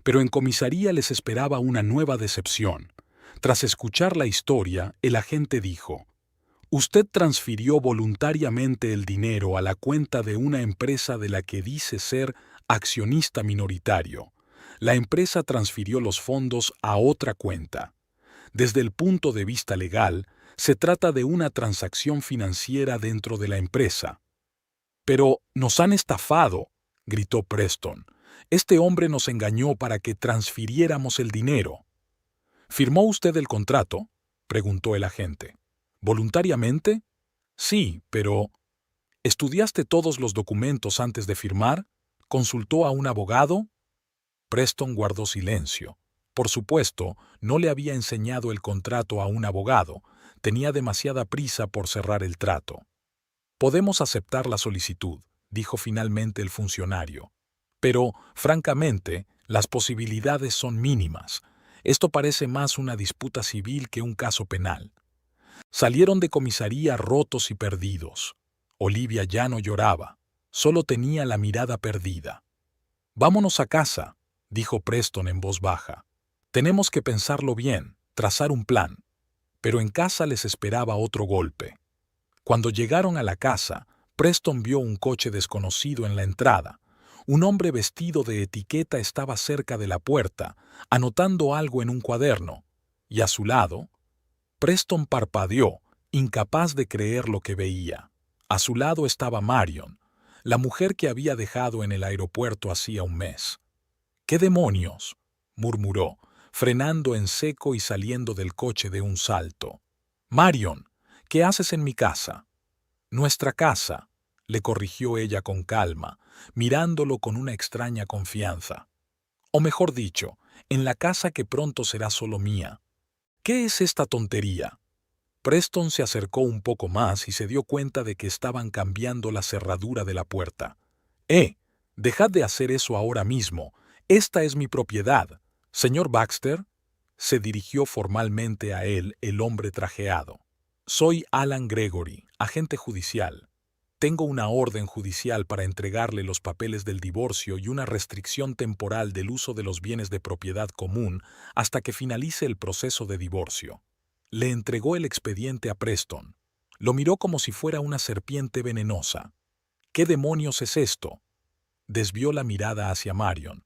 Pero en comisaría les esperaba una nueva decepción. Tras escuchar la historia, el agente dijo: «Usted transfirió voluntariamente el dinero a la cuenta de una empresa de la que dice ser accionista minoritario. La empresa transfirió los fondos a otra cuenta. Desde el punto de vista legal, se trata de una transacción financiera dentro de la empresa». «Pero nos han estafado», gritó Preston. «Este hombre nos engañó para que transfiriéramos el dinero». «¿Firmó usted el contrato?», preguntó el agente. «¿Voluntariamente?». «Sí, pero...». «¿Estudiaste todos los documentos antes de firmar?». ¿Consultó a un abogado? Preston guardó silencio. Por supuesto, no le había enseñado el contrato a un abogado. Tenía demasiada prisa por cerrar el trato. Podemos aceptar la solicitud, dijo finalmente el funcionario. Pero, francamente, las posibilidades son mínimas. Esto parece más una disputa civil que un caso penal. Salieron de comisaría rotos y perdidos. Olivia ya no lloraba, solo tenía la mirada perdida. «Vámonos a casa», dijo Preston en voz baja. «Tenemos que pensarlo bien, trazar un plan». Pero en casa les esperaba otro golpe. Cuando llegaron a la casa, Preston vio un coche desconocido en la entrada. Un hombre vestido de etiqueta estaba cerca de la puerta, anotando algo en un cuaderno, y a su lado, Preston parpadeó, incapaz de creer lo que veía. A su lado estaba Marion, la mujer que había dejado en el aeropuerto hacía un mes. «¿Qué demonios?», murmuró, frenando en seco y saliendo del coche de un salto. «Marion, ¿qué haces en mi casa?» «Nuestra casa», le corrigió ella con calma, mirándolo con una extraña confianza. «O mejor dicho, en la casa que pronto será solo mía». «¿Qué es esta tontería?». Preston se acercó un poco más y se dio cuenta de que estaban cambiando la cerradura de la puerta. Dejad de hacer eso ahora mismo. Esta es mi propiedad. Señor Baxter, se dirigió formalmente a él el hombre trajeado. Soy Alan Gregory, agente judicial. Tengo una orden judicial para entregarle los papeles del divorcio y una restricción temporal del uso de los bienes de propiedad común hasta que finalice el proceso de divorcio. Le entregó el expediente a Preston. Lo miró como si fuera una serpiente venenosa. «¿Qué demonios es esto?». Desvió la mirada hacia Marion.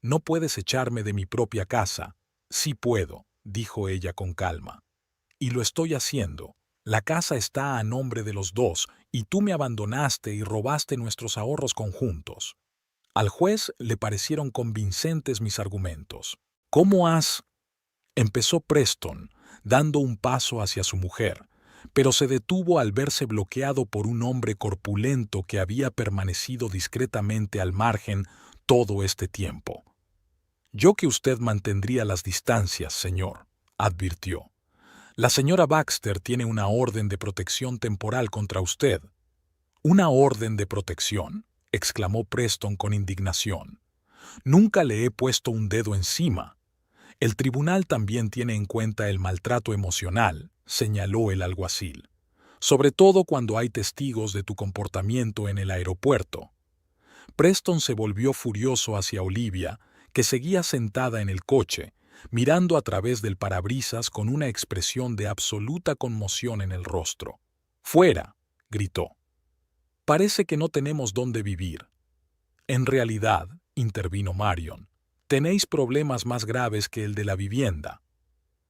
«No puedes echarme de mi propia casa». «Sí puedo», dijo ella con calma. «Y lo estoy haciendo. La casa está a nombre de los dos, y tú me abandonaste y robaste nuestros ahorros conjuntos». Al juez le parecieron convincentes mis argumentos. «¿Cómo has...?». Empezó Preston, dando un paso hacia su mujer, pero se detuvo al verse bloqueado por un hombre corpulento que había permanecido discretamente al margen todo este tiempo. «Yo que usted mantendría las distancias, señor», advirtió. «La señora Baxter tiene una orden de protección temporal contra usted». «¿Una orden de protección?», exclamó Preston con indignación. «Nunca le he puesto un dedo encima». «El tribunal también tiene en cuenta el maltrato emocional», señaló el alguacil. «Sobre todo cuando hay testigos de tu comportamiento en el aeropuerto». Preston se volvió furioso hacia Olivia, que seguía sentada en el coche, mirando a través del parabrisas con una expresión de absoluta conmoción en el rostro. «¡Fuera!», gritó. «Parece que no tenemos dónde vivir». «En realidad», intervino Marion, «tenéis problemas más graves que el de la vivienda».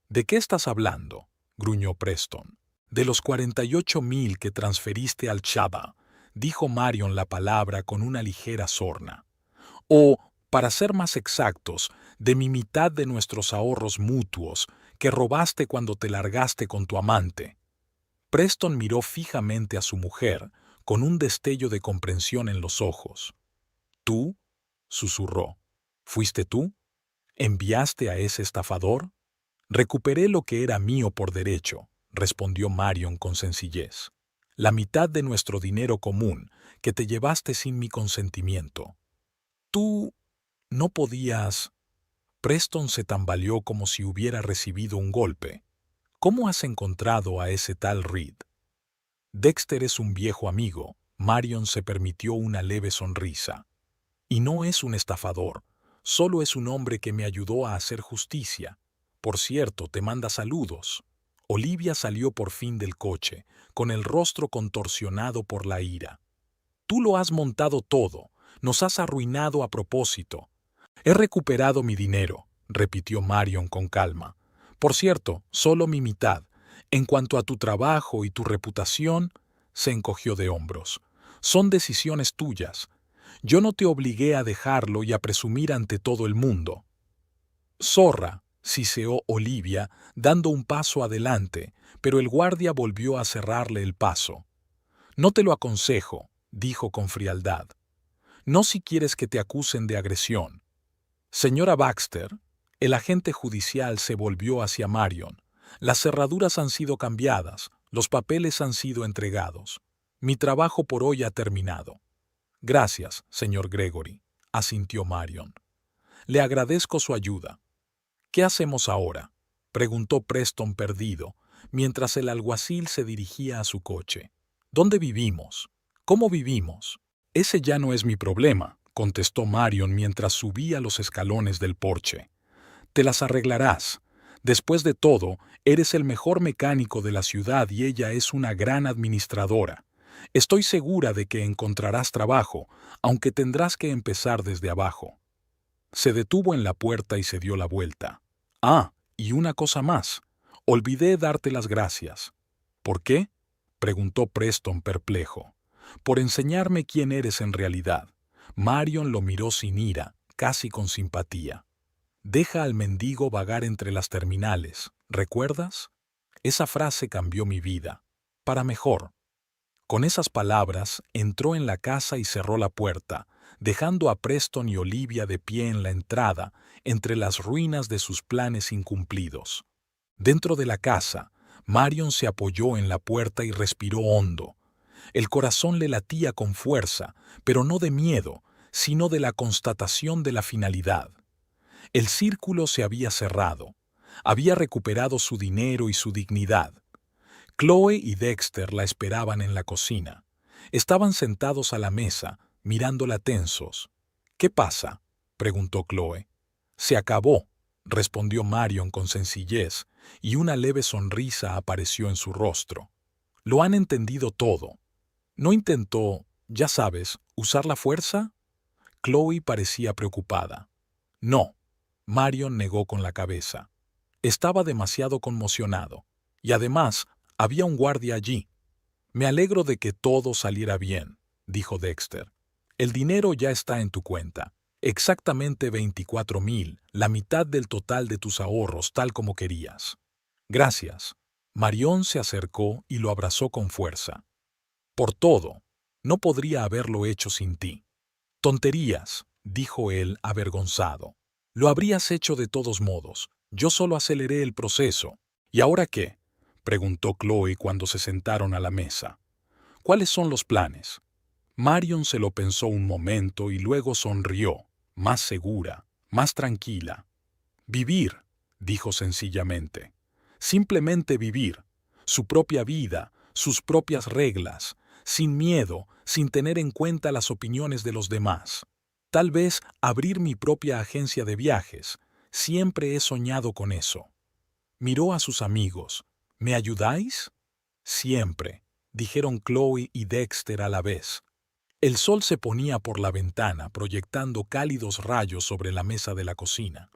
«¿De qué estás hablando?», gruñó Preston. «De los 48.000 que transferiste al Chaba», dijo Marion la palabra con una ligera sorna. «O, para ser más exactos, de mi mitad de nuestros ahorros mutuos, que robaste cuando te largaste con tu amante». Preston miró fijamente a su mujer, con un destello de comprensión en los ojos. «¿Tú?», susurró. «¿Fuiste tú? ¿Enviaste a ese estafador?». «Recuperé lo que era mío por derecho», respondió Marion con sencillez. «La mitad de nuestro dinero común, que te llevaste sin mi consentimiento». «Tú no podías...». Preston se tambaleó como si hubiera recibido un golpe. «¿Cómo has encontrado a ese tal Reed?». «Dexter es un viejo amigo». Marion se permitió una leve sonrisa. «Y no es un estafador, solo es un hombre que me ayudó a hacer justicia. Por cierto, te manda saludos». Olivia salió por fin del coche, con el rostro contorsionado por la ira. «Tú lo has montado todo, nos has arruinado a propósito». «He recuperado mi dinero», repitió Marion con calma. «Por cierto, solo mi mitad. En cuanto a tu trabajo y tu reputación», se encogió de hombros. «Son decisiones tuyas. Yo no te obligué a dejarlo y a presumir ante todo el mundo». «Zorra», siseó Olivia, dando un paso adelante, pero el guardia volvió a cerrarle el paso. «No te lo aconsejo», dijo con frialdad. No si quieres que te acusen de agresión. Señora Baxter, el agente judicial se volvió hacia Marion. Las cerraduras han sido cambiadas, los papeles han sido entregados. Mi trabajo por hoy ha terminado. Gracias, señor Gregory, asintió Marion. Le agradezco su ayuda. ¿Qué hacemos ahora?, preguntó Preston perdido, mientras el alguacil se dirigía a su coche. ¿Dónde vivimos? ¿Cómo vivimos? Ese ya no es mi problema, contestó Marion mientras subía los escalones del porche. Te las arreglarás. Después de todo, eres el mejor mecánico de la ciudad y ella es una gran administradora. Estoy segura de que encontrarás trabajo, aunque tendrás que empezar desde abajo. Se detuvo en la puerta y se dio la vuelta. Ah, y una cosa más. Olvidé darte las gracias. ¿Por qué?, preguntó Preston perplejo. Por enseñarme quién eres en realidad. Marion lo miró sin ira, casi con simpatía. Deja al mendigo vagar entre las terminales, ¿recuerdas? Esa frase cambió mi vida. Para mejor. Con esas palabras, entró en la casa y cerró la puerta, dejando a Preston y Olivia de pie en la entrada, entre las ruinas de sus planes incumplidos. Dentro de la casa, Marion se apoyó en la puerta y respiró hondo. El corazón le latía con fuerza, pero no de miedo, sino de la constatación de la finalidad. El círculo se había cerrado. Había recuperado su dinero y su dignidad. Chloe y Dexter la esperaban en la cocina. Estaban sentados a la mesa, mirándola tensos. ¿Qué pasa?, preguntó Chloe. Se acabó, respondió Marion con sencillez, y una leve sonrisa apareció en su rostro. Lo han entendido todo. ¿No intentó, ya sabes, usar la fuerza? Chloe parecía preocupada. No, Marion negó con la cabeza. Estaba demasiado conmocionado. Y además, había un guardia allí. Me alegro de que todo saliera bien, dijo Dexter. El dinero ya está en tu cuenta. Exactamente 24,000, la mitad del total de tus ahorros, tal como querías. Gracias. Marion se acercó y lo abrazó con fuerza. Por todo. No podría haberlo hecho sin ti. Tonterías, dijo él avergonzado. Lo habrías hecho de todos modos. Yo solo aceleré el proceso. ¿Y ahora qué?, preguntó Chloe cuando se sentaron a la mesa. ¿Cuáles son los planes? Marion se lo pensó un momento y luego sonrió, más segura, más tranquila. Vivir, dijo sencillamente. Simplemente vivir. Su propia vida, sus propias reglas, sin miedo, sin tener en cuenta las opiniones de los demás. Tal vez abrir mi propia agencia de viajes. Siempre he soñado con eso. Miró a sus amigos. ¿Me ayudáis? Siempre, dijeron Chloe y Dexter a la vez. El sol se ponía por la ventana, proyectando cálidos rayos sobre la mesa de la cocina.